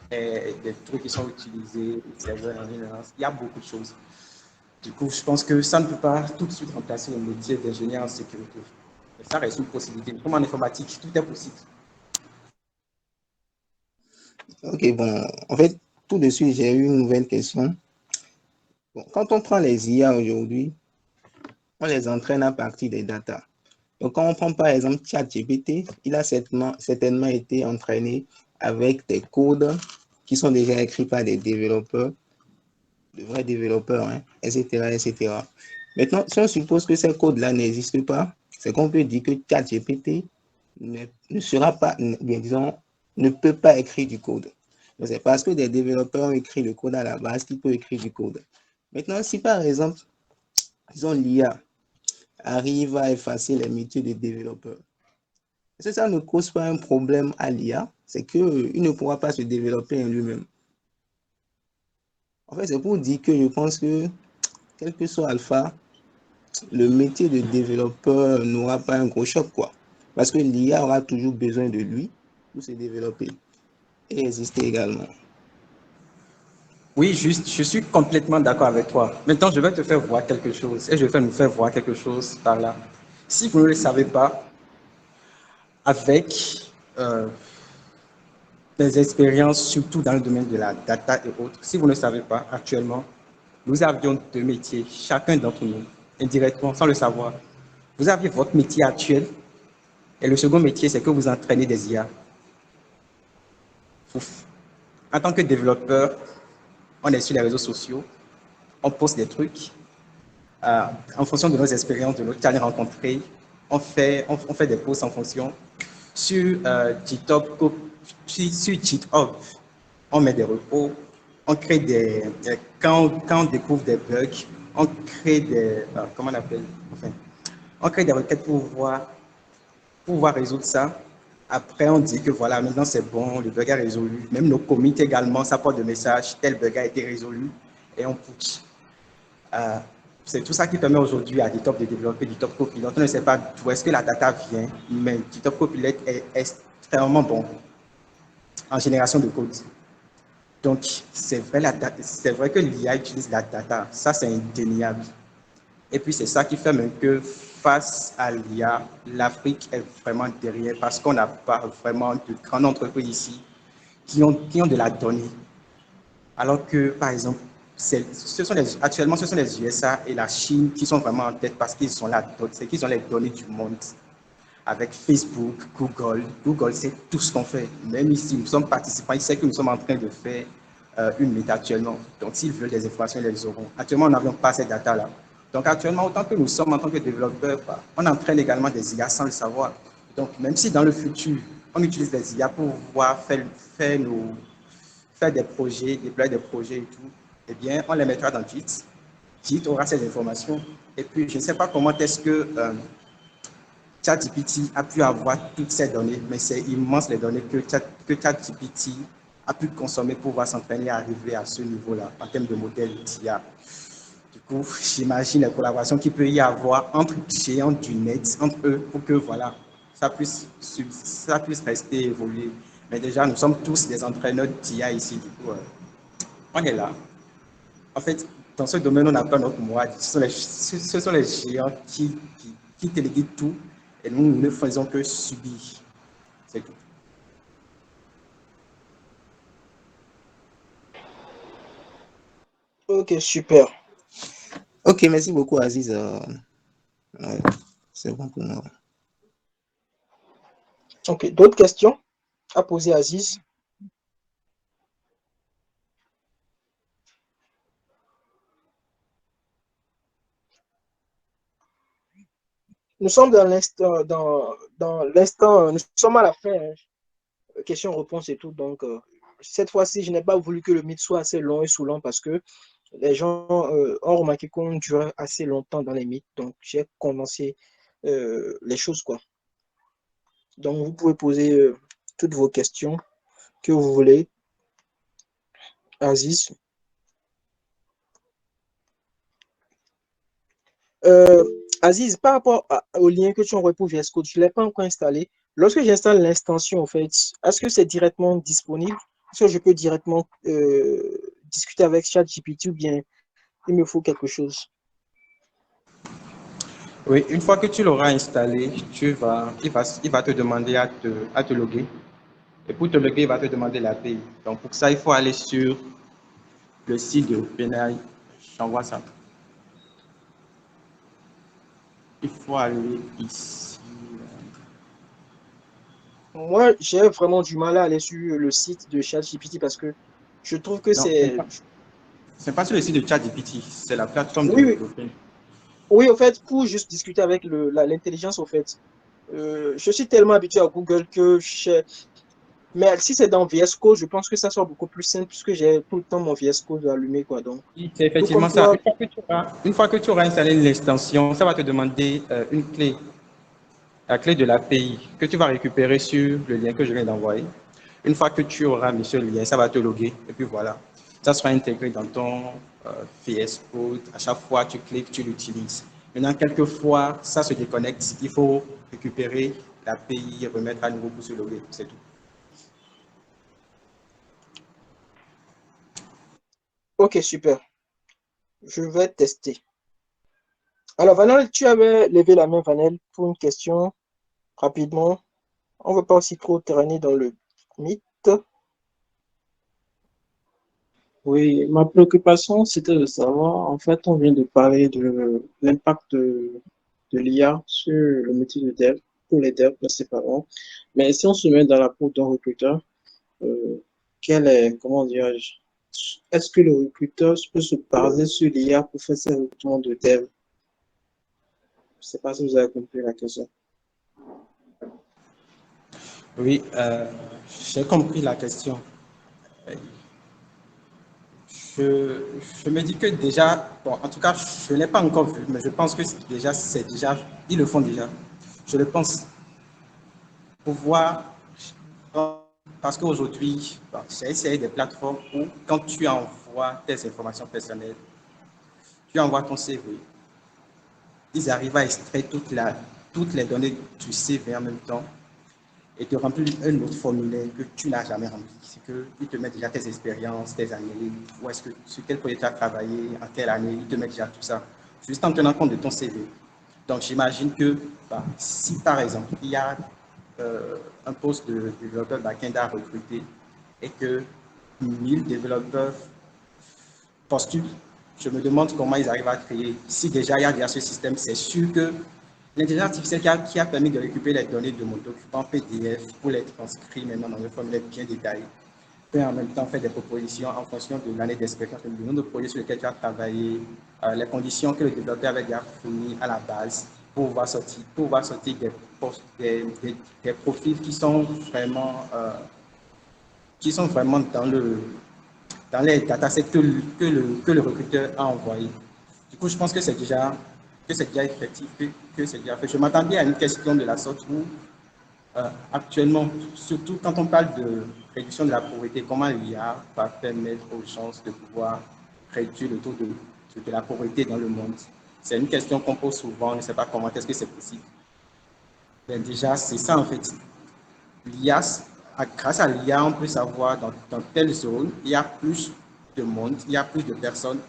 des trucs qui sont utilisés, il y a beaucoup de choses. Du coup, je pense que ça ne peut pas tout de suite remplacer le métier d'ingénieur en sécurité. Mais ça reste une possibilité. Comme en informatique, tout est possible. Ok, bon, en fait, tout de suite, j'ai eu une nouvelle question. Bon, quand on prend les IA aujourd'hui, on les entraîne à partir des datas. Donc, quand on prend par exemple ChatGPT, il a certainement été entraîné avec des codes qui sont déjà écrits par des développeurs, de vrais développeurs, hein, etc., etc. Maintenant, si on suppose que ces codes-là n'existent pas, c'est qu'on peut dire que ChatGPT ne sera pas, bien disons, ne peut pas écrire du code. C'est parce que des développeurs ont écrit le code à la base qu'il peut écrire du code. Maintenant, si par exemple, disons, l'IA arrive à effacer les métiers de développeurs, est-ce que ça ne cause pas un problème à l'IA? C'est qu'il ne pourra pas se développer en lui-même. En fait, c'est pour dire que je pense que, quel que soit Alpha, le métier de développeur n'aura pas un gros choc, quoi. Parce que l'IA aura toujours besoin de lui pour se développer et exister également. Oui, juste, je suis complètement d'accord avec toi. Maintenant, je vais te faire voir quelque chose et je vais nous faire voir quelque chose par là. Si vous ne le savez pas, avec des expériences, surtout dans le domaine de la data et autres, si vous ne savez pas, actuellement, nous avions deux métiers, chacun d'entre nous, indirectement, sans le savoir. Vous aviez votre métier actuel et le second métier, c'est que vous entraînez des IA. En tant que développeur, on est sur les réseaux sociaux, on poste des trucs. En fonction de nos expériences, de nos cas rencontrés, on fait des posts en fonction. Sur GitHub, on met des repos, on crée quand on découvre des bugs, on crée comment on appelle, enfin, on crée des requêtes pour pouvoir résoudre ça. Après, on dit que voilà, maintenant c'est bon, le bug est résolu. Même nos commits également, ça porte de message, tel bug a été résolu et on push. C'est tout ça qui permet aujourd'hui à GitHub de développer GitHub Copilot. On ne sait pas d'où est-ce que la data vient, mais GitHub Copilot est extrêmement bon en génération de code. Donc, c'est vrai que l'IA utilise la data. Ça, c'est indéniable. Et puis, c'est ça qui fait même que face à l'IA, l'Afrique est vraiment derrière parce qu'on n'a pas vraiment de grandes entreprises ici qui ont de la donnée. Alors que, par exemple, actuellement, ce sont les USA et la Chine qui sont vraiment en tête parce qu'ils ont les données du monde. Avec Facebook, Google. Google sait tout ce qu'on fait. Même ici, nous sommes participants, ils savent que nous sommes en train de faire une méta actuellement. Donc, s'ils veulent des informations, ils les auront. Actuellement, nous n'avons pas ces data-là. Donc, actuellement, autant que nous sommes en tant que développeurs, on entraîne également des IA sans le savoir. Donc, même si dans le futur, on utilise des IA pour pouvoir faire des projets, déployer des projets et tout, eh bien, on les mettra dans Git. Git aura ces informations. Et puis, je ne sais pas comment est-ce que ChatGPT a pu avoir toutes ces données, mais c'est immense les données que ChatGPT a pu consommer pour pouvoir s'entraîner à arriver à ce niveau-là en termes de modèle d'IA. Du coup, j'imagine les collaborations qu'il peut y avoir entre géants du net, entre eux, pour que voilà, ça puisse rester évoluer. Mais déjà, nous sommes tous des entraîneurs d'IA ici. Du coup, on est là. En fait, dans ce domaine, on n'a pas notre mot. Ce sont les géants qui téléguident tout et nous ne faisons que subir. C'est tout. Ok, super. Ok, merci beaucoup, Aziz. Ouais, c'est bon pour moi. Ok, d'autres questions à poser à Aziz? Nous sommes dans l'instant, nous sommes à la fin, hein. Questions-réponses et tout. Donc, cette fois-ci, je n'ai pas voulu que le mythe soit assez long et saoulant parce que les gens ont remarqué qu'on dure assez longtemps dans les mythes. Donc, j'ai condensé les choses, quoi. Donc, vous pouvez poser toutes vos questions que vous voulez. Aziz. Aziz, par rapport au lien que tu envoies pour VS Code, je ne l'ai pas encore installé. Lorsque j'installe l'extension, en fait, est-ce que c'est directement disponible? Est-ce que je peux directement discuter avec ChatGPT ou bien il me faut quelque chose? Oui, une fois que tu l'auras installé, il va te demander à te loguer. Et pour te loguer, il va te demander l'API. Donc pour ça, il faut aller sur le site de OpenAI. J'envoie ça. Il faut aller ici. Moi, j'ai vraiment du mal à aller sur le site de ChatGPT parce que je trouve que Non, c'est... c'est pas sur le site de ChatGPT, c'est la plateforme Oui, oui, d'OpenAI. oui, en fait, pour juste discuter avec l'intelligence, en fait, je suis tellement habitué à Google que mais si c'est dans VS Code, je pense que ça sera beaucoup plus simple puisque j'ai tout le temps mon VS Code allumé, quoi. Donc, Oui, c'est tout effectivement comme ça. toi, Une fois que tu auras installé l'extension, ça va te demander une clé, la clé de l'API que tu vas récupérer sur le lien que je viens d'envoyer. Une fois que tu auras mis ce lien, ça va te loguer et puis voilà. Ça sera intégré dans ton VS Code. À chaque fois, tu cliques, tu l'utilises. Maintenant, quelquefois, ça se déconnecte. Il faut récupérer l'API et remettre à nouveau pour se loguer. C'est tout. ok, super. Je vais tester. Alors, Vanel, tu avais levé la main, Vanel, pour une question rapidement. On ne veut pas aussi trop traîner dans le mythe. Oui, ma préoccupation, c'était de savoir, en fait, on vient de parler de l'impact de l'IA sur le métier de dev, pour les devs principalement. Mais si on se met dans la peau d'un recruteur, euh, comment dirais-je, est-ce que le recruteur peut se baser sur l'IA pour faire ses recrutements de dev? Je ne sais pas si vous avez compris la question. Oui, j'ai compris la question. Je me dis que déjà, bon, en tout cas, je ne l'ai pas encore vu, mais je pense que c'est déjà, ils le font déjà. Je le pense. Pouvoir, parce qu'aujourd'hui, bon, j'ai essayé des plateformes où, quand tu envoies tes informations personnelles, tu envoies ton CV, ils arrivent à extraire toutes les données du CV en même temps et te remplir un autre formulaire que tu n'as jamais rempli. C'est qu'ils te mettent déjà tes expériences, tes années, où est-ce que, sur quel projet tu as travaillé, en quelle année, ils te mettent déjà tout ça, juste en tenant compte de ton CV. Donc j'imagine que bah, si par exemple il y a un poste de développeur back-end à recruter et que 1000 développeurs postulent, je me demande comment ils arrivent à créer. Si déjà il y a déjà ce système, c'est sûr que l'intelligence artificielle qui a permis de récupérer les données de mon document PDF pour les transcrire maintenant dans un formulaire bien détaillé, peut en même temps faire des propositions en fonction de l'année d'expérience, du nombre de projets sur lesquels tu as travaillé, les conditions que le développeur avait déjà fournies à la base pour pouvoir sortir des profils qui sont vraiment dans les datasets que le recruteur a envoyé. Du coup, je pense que c'est déjà effectif, que c'est déjà fait. Je m'attendais à une question de la sorte où, actuellement, surtout quand on parle de réduction de la pauvreté, comment l'IA va permettre aux gens de pouvoir réduire le taux de la pauvreté dans le monde. C'est une question qu'on pose souvent, on ne sait pas comment est-ce que c'est possible. Mais déjà, c'est ça en fait. L'IA, grâce à l'IA, on peut savoir dans telle zone, il y a plus de monde, il y a plus de personnes,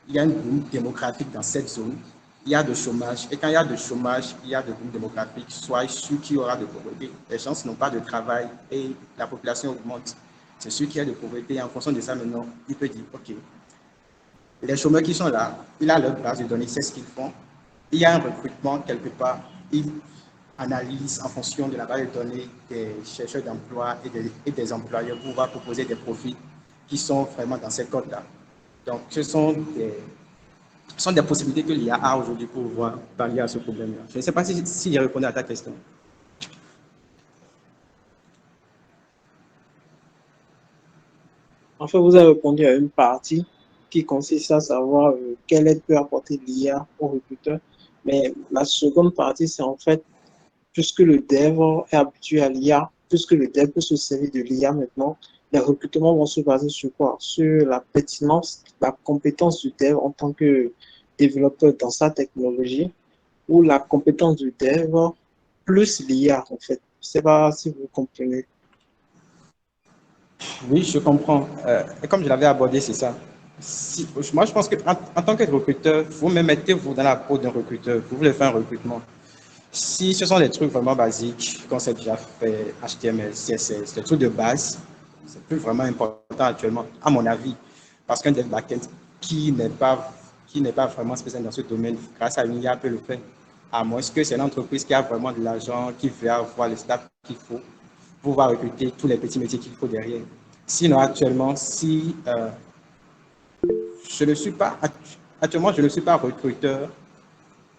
il y a une boom démographique dans cette zone, il y a de chômage. Et quand il y a de chômage, il y a de boom démographique, soit sûr qu'il y aura de pauvreté. Les gens n'ont pas de travail et la population augmente. C'est sûr qu'il y a de pauvreté. En fonction de ça, maintenant, il peut dire, OK, les chômeurs qui sont là, il a leur base de données, c'est ce qu'ils font. Il y a un recrutement quelque part. Il analyse en fonction de la base de données des chercheurs d'emploi et des employeurs pour pouvoir proposer des profils qui sont vraiment dans ces codes-là. Donc, ce sont des possibilités que l'IA a aujourd'hui pour pouvoir pallier à ce problème-là. Je ne sais pas si j'ai répondu à ta question. En fait, vous avez répondu à une partie qui consiste à savoir quelle aide peut apporter l'IA au recruteur. Mais la seconde partie, c'est en fait puisque le dev est habitué à l'IA, puisque le dev peut se servir de l'IA maintenant, les recrutements vont se baser sur quoi? Sur la pertinence, la compétence du dev en tant que développeur dans sa technologie ou la compétence du dev plus l'IA, en fait. Je ne sais pas si vous comprenez. Oui, je comprends. Et comme je l'avais abordé, c'est ça. Moi, je pense en tant que recruteur, vous me mettez-vous dans la peau d'un recruteur, vous voulez faire un recrutement. Si ce sont des trucs vraiment basiques, qu'on sait déjà fait, HTML, CSS, des trucs de base, c'est plus vraiment important actuellement, à mon avis. Parce qu'un dev backend qui n'est pas vraiment spécial dans ce domaine, grâce à une IA, peut le faire. À moins que c'est une entreprise qui a vraiment de l'argent, qui veut avoir le staff qu'il faut pour pouvoir recruter tous les petits métiers qu'il faut derrière. Sinon, actuellement, si je ne suis pas, actuellement, je ne suis pas recruteur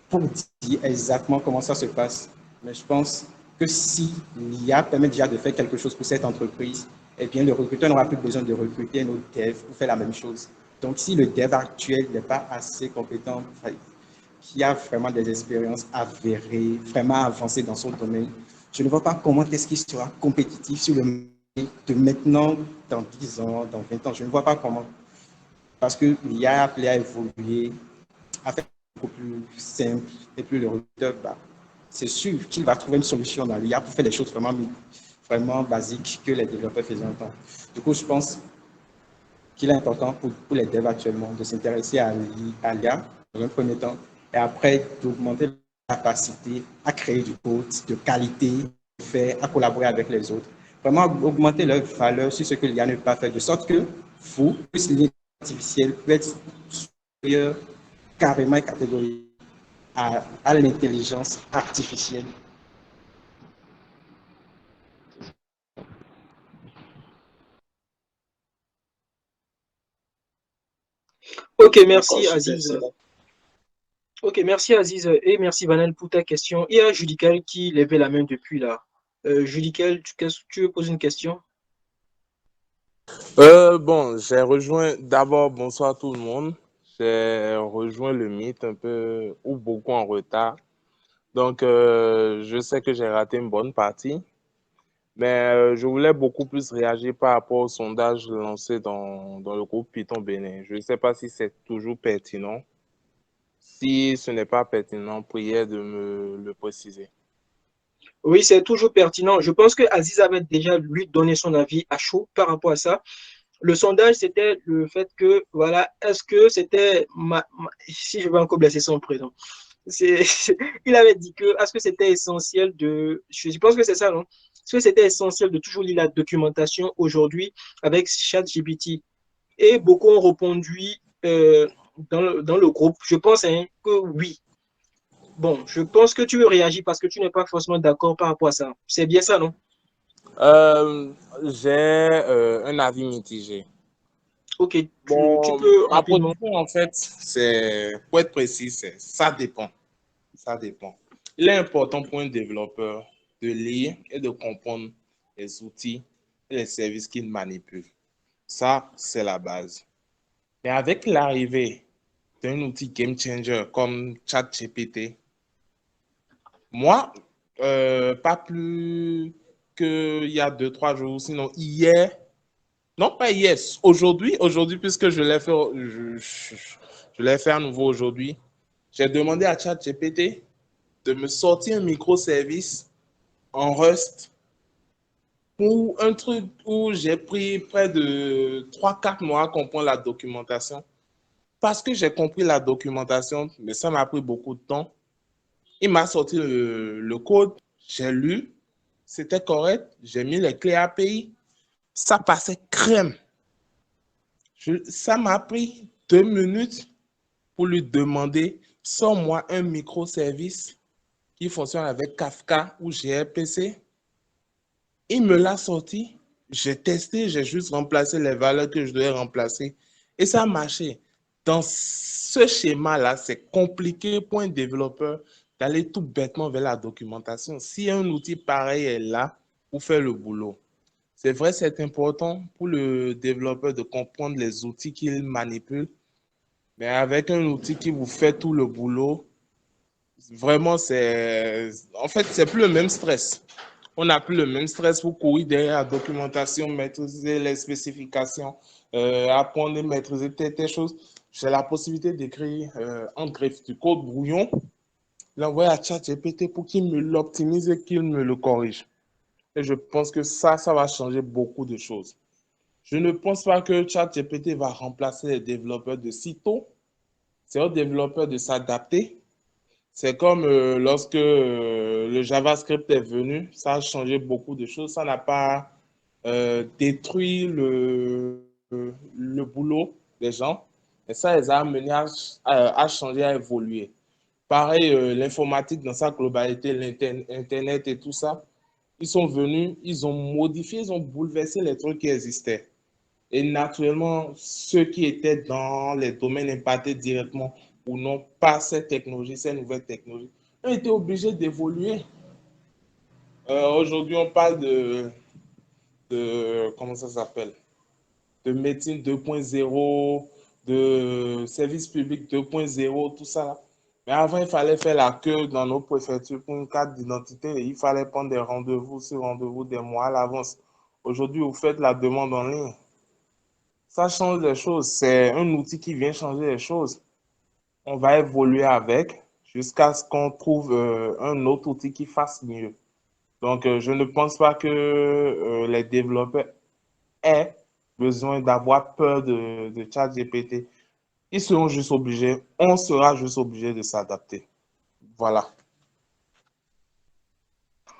pour dire exactement comment ça se passe. Mais je pense que si l'IA permet déjà de faire quelque chose pour cette entreprise, eh bien, le recruteur n'aura plus besoin de recruter un autre dev pour faire la même chose. Donc, si le dev actuel n'est pas assez compétent, qui a vraiment des expériences avérées, vraiment avancées dans son domaine, je ne vois pas comment est-ce qu'il sera compétitif sur le marché de maintenant, dans 10 ans, dans 20 ans. Je ne vois pas comment. Parce que l'IA a appelé à évoluer, à faire beaucoup plus simple et plus le recruteur, c'est sûr qu'il va trouver une solution dans l'IA pour faire des choses vraiment basiques que les développeurs faisaient avant. Du coup, je pense qu'il est important pour les devs actuellement de s'intéresser à l'IA dans un premier temps et après d'augmenter la capacité à créer du code de qualité, à collaborer avec les autres. Vraiment augmenter leur valeur sur ce que l'IA ne peut pas faire, de sorte que vous, plus l'intelligence artificielle, peut être supérieur carrément catégorie à l'intelligence artificielle. Ok, D'accord, merci super, Aziz. c'est bon. Ok, merci Aziz et merci Vanel pour ta question. Il y a Judical qui levait la main depuis là. Judical, tu veux poser une question? Bon, j'ai rejoint d'abord, bonsoir à tout le monde. J'ai rejoint le mythe un peu ou beaucoup en retard. Donc, je sais que j'ai raté une bonne partie, mais je voulais beaucoup plus réagir par rapport au sondage lancé dans le groupe Python Bénin. Je ne sais pas si c'est toujours pertinent. Si ce n'est pas pertinent, priez de me le préciser. Oui, c'est toujours pertinent. Je pense que Aziz avait déjà lui donné son avis à chaud par rapport à ça. Le sondage, c'était le fait que, voilà, est-ce que c'était, si je vais encore blesser son prénom, c'est, il avait dit que, est-ce que c'était essentiel je pense que c'est ça, non? Est-ce que c'était essentiel de toujours lire la documentation aujourd'hui avec ChatGPT? Et beaucoup ont répondu dans le groupe, je pense hein, que oui. Bon, je pense que tu veux réagir parce que tu n'es pas forcément d'accord par rapport à ça. C'est bien ça, non? Euh, j'ai un avis mitigé. Ok, tu Bon, peux ma rapidement. position, en fait, c'est, pour être précis, ça dépend. Ça dépend. Il est important pour un développeur de lire et de comprendre les outils et les services qu'il manipule. Ça, c'est la base. Mais avec l'arrivée d'un outil game changer comme ChatGPT, moi, pas plus qu'il y a 2, 3 jours, sinon hier, non pas hier, aujourd'hui, puisque je l'ai fait à nouveau aujourd'hui, j'ai demandé à ChatGPT de me sortir un microservice en Rust pour un truc où j'ai pris près de 3, 4 mois à comprendre la documentation. Parce que j'ai compris la documentation, mais ça m'a pris beaucoup de temps. Il m'a sorti le code, j'ai lu, c'était correct, j'ai mis les clés API, ça passait crème. Ça m'a pris 2 minutes pour lui demander, sors-moi un microservice qui fonctionne avec Kafka ou gRPC. Il me l'a sorti, j'ai testé, j'ai juste remplacé les valeurs que je devais remplacer et ça a marché. Dans ce schéma-là, c'est compliqué pour un développeur d'aller tout bêtement vers la documentation. Si un outil pareil est là pour faire le boulot, c'est vrai, c'est important pour le développeur de comprendre les outils qu'il manipule, mais avec un outil qui vous fait tout le boulot, vraiment, en fait, c'est plus le même stress. On n'a plus le même stress pour courir derrière la documentation, maîtriser les spécifications, apprendre et maîtriser telle chose. J'ai la possibilité d'écrire en greffe du code brouillon, l'envoyer à ChatGPT pour qu'il me l'optimise et qu'il me le corrige. Et je pense que ça va changer beaucoup de choses. Je ne pense pas que ChatGPT va remplacer les développeurs de sitôt. C'est aux développeurs de s'adapter. C'est comme lorsque le JavaScript est venu, ça a changé beaucoup de choses. Ça n'a pas détruit le boulot des gens, mais ça les a amenés à changer, à évoluer. Pareil, l'informatique dans sa globalité, l'Internet et tout ça, ils sont venus, ils ont modifié, ils ont bouleversé les trucs qui existaient. Et naturellement, ceux qui étaient dans les domaines impactés directement ou non par ces technologies, ces nouvelles technologies, ont été obligés d'évoluer. Aujourd'hui, on parle comment ça s'appelle? De médecine 2.0, de service public 2.0, tout ça là. Mais avant, il fallait faire la queue dans nos préfectures pour une carte d'identité et il fallait prendre des rendez-vous sur rendez-vous des mois à l'avance. Aujourd'hui, vous faites la demande en ligne. Ça change les choses. C'est un outil qui vient changer les choses. On va évoluer avec jusqu'à ce qu'on trouve un autre outil qui fasse mieux. Donc, je ne pense pas que les développeurs aient besoin d'avoir peur de ChatGPT. Ils seront juste obligés, on sera juste obligé de s'adapter. Voilà.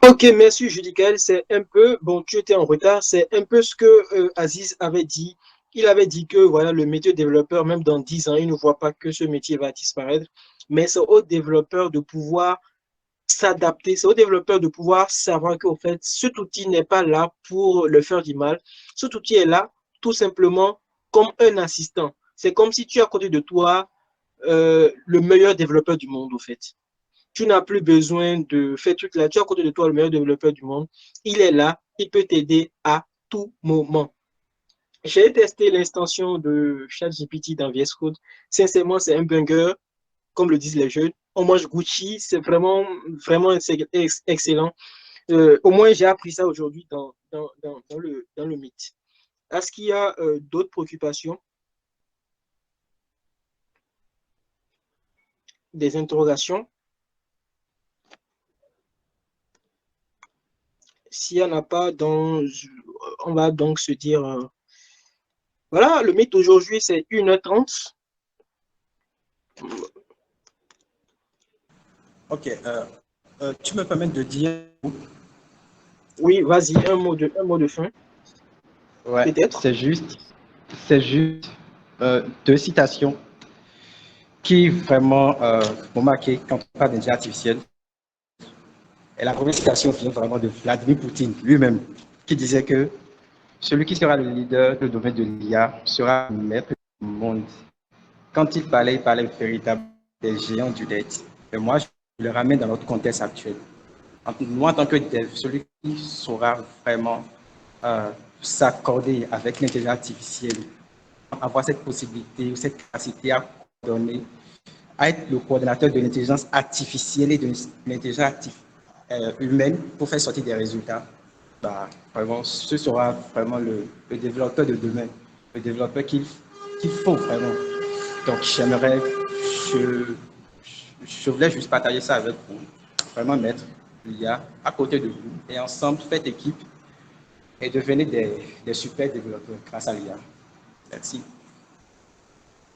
Ok, merci Judicaël. C'est un peu, bon, tu étais en retard, c'est un peu ce que Aziz avait dit. Il avait dit que voilà, le métier de développeur, même dans 10 ans, il ne voit pas que ce métier va disparaître, mais c'est aux développeurs de pouvoir s'adapter, c'est aux développeurs de pouvoir savoir qu'au fait, cet outil n'est pas là pour le faire du mal. Cet outil est là tout simplement comme un assistant. C'est comme si tu as à côté de toi le meilleur développeur du monde, au fait. Tu n'as plus besoin de faire tout là. Tu as à côté de toi le meilleur développeur du monde. Il est là, il peut t'aider à tout moment. J'ai testé l'extension de ChatGPT dans VS Code. Sincèrement, c'est un banger, comme le disent les jeunes. On mange Gucci, c'est vraiment, vraiment excellent. Au moins, j'ai appris ça aujourd'hui dans le mythe. Est-ce qu'il y a d'autres préoccupations, des interrogations? S'il n'y en a pas, on va donc se dire, voilà, le mythe aujourd'hui, c'est 1h30. Ok, tu me permets de dire, Oui, vas-y, un mot de fin, ouais, peut-être. c'est juste deux citations qui vraiment m'ont marqué quand on parle d'intelligence artificielle. Et la première citation vient vraiment de Vladimir Poutine lui-même, qui disait que celui qui sera le leader du domaine de l'IA sera le maître du monde. Quand il parlait véritablement des géants du net. Et moi, je le ramène dans notre contexte actuel. Moi, en tant que dev, celui qui saura vraiment s'accorder avec l'intelligence artificielle, avoir cette possibilité ou cette capacité à coordonner, à être le coordonnateur de l'intelligence artificielle et de l'intelligence humaine pour faire sortir des résultats, bah, vraiment, ce sera vraiment le développeur de demain, le développeur qu'il faut vraiment. Donc, je voulais juste partager ça avec vous, vraiment mettre l'IA à côté de vous et ensemble, faites équipe et devenez des super développeurs grâce à l'IA. Merci.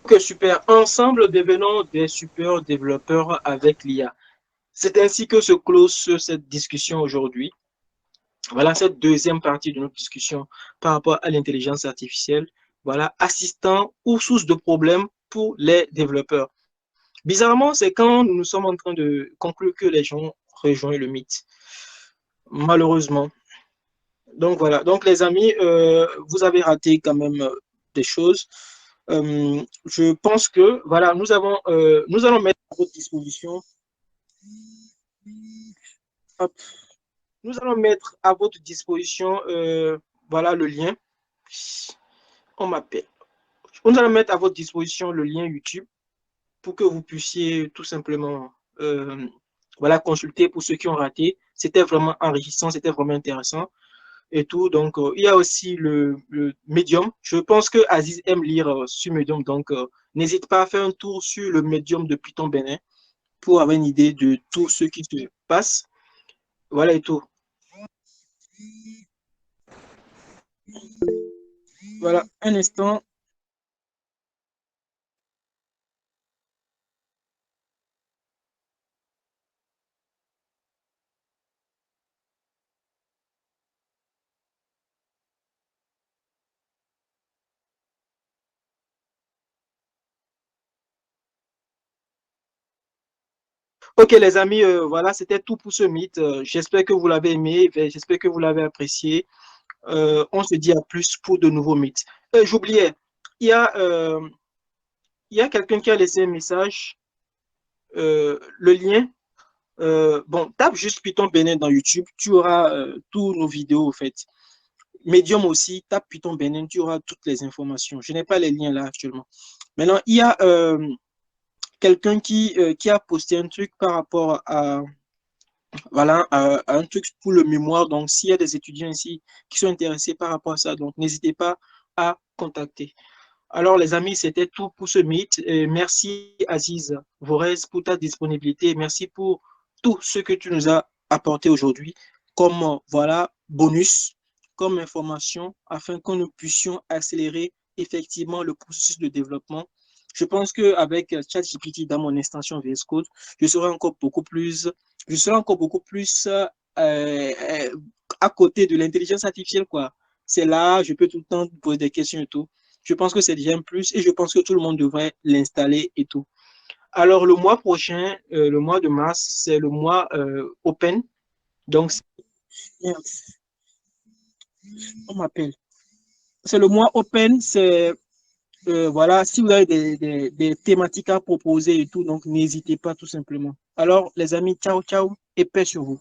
Ok, super. Ensemble, devenons des super développeurs avec l'IA. C'est ainsi que se close cette discussion aujourd'hui. Voilà cette deuxième partie de notre discussion par rapport à l'intelligence artificielle. Voilà, assistant ou source de problèmes pour les développeurs. Bizarrement, c'est quand nous sommes en train de conclure que les gens rejoignent le mythe. Malheureusement. Donc voilà. Donc les amis, vous avez raté quand même des choses. Je pense que voilà, nous allons mettre à votre disposition. Hop, nous allons mettre à votre disposition voilà le lien. On m'appelle. Nous allons mettre à votre disposition le lien YouTube pour que vous puissiez tout simplement voilà, consulter pour ceux qui ont raté. C'était vraiment enrichissant, c'était vraiment intéressant et tout. Donc, il y a aussi le Medium. Je pense que Aziz aime lire sur Medium. Donc, n'hésite pas à faire un tour sur le Medium de Python Bénin pour avoir une idée de tout ce qui se passe. Voilà et tout. Voilà, un instant. Ok les amis, voilà, c'était tout pour ce mythe. J'espère que vous l'avez aimé, j'espère que vous l'avez apprécié. On se dit à plus pour de nouveaux mythes. J'oubliais, il y a, euh, il y a quelqu'un qui a laissé un message. Le lien, bon, tape juste Python Bénin dans YouTube, tu auras tous nos vidéos en fait. Medium aussi, tape Python Bénin, tu auras toutes les informations. Je n'ai pas les liens là actuellement. Maintenant, il y a quelqu'un qui a posté un truc par rapport à, voilà, un truc pour le mémoire. Donc, s'il y a des étudiants ici qui sont intéressés par rapport à ça, donc n'hésitez pas à contacter. Alors, les amis, c'était tout pour ce meet. Merci, Aziz Vorez, pour ta disponibilité. Merci pour tout ce que tu nous as apporté aujourd'hui comme, voilà, bonus, comme information, afin que nous puissions accélérer effectivement le processus de développement. Je pense qu'avec ChatGPT dans mon extension VS Code, je serai encore beaucoup plus à côté de l'intelligence artificielle, quoi. C'est là, je peux tout le temps poser des questions et tout. Je pense que c'est déjà un plus et je pense que tout le monde devrait l'installer et tout. Alors, le mois prochain, le mois de mars, c'est le mois open. Donc, on m'appelle. C'est le mois open. C'est, voilà, si vous avez des thématiques à proposer et tout, donc n'hésitez pas tout simplement. Alors, les amis, ciao, ciao et paix sur vous.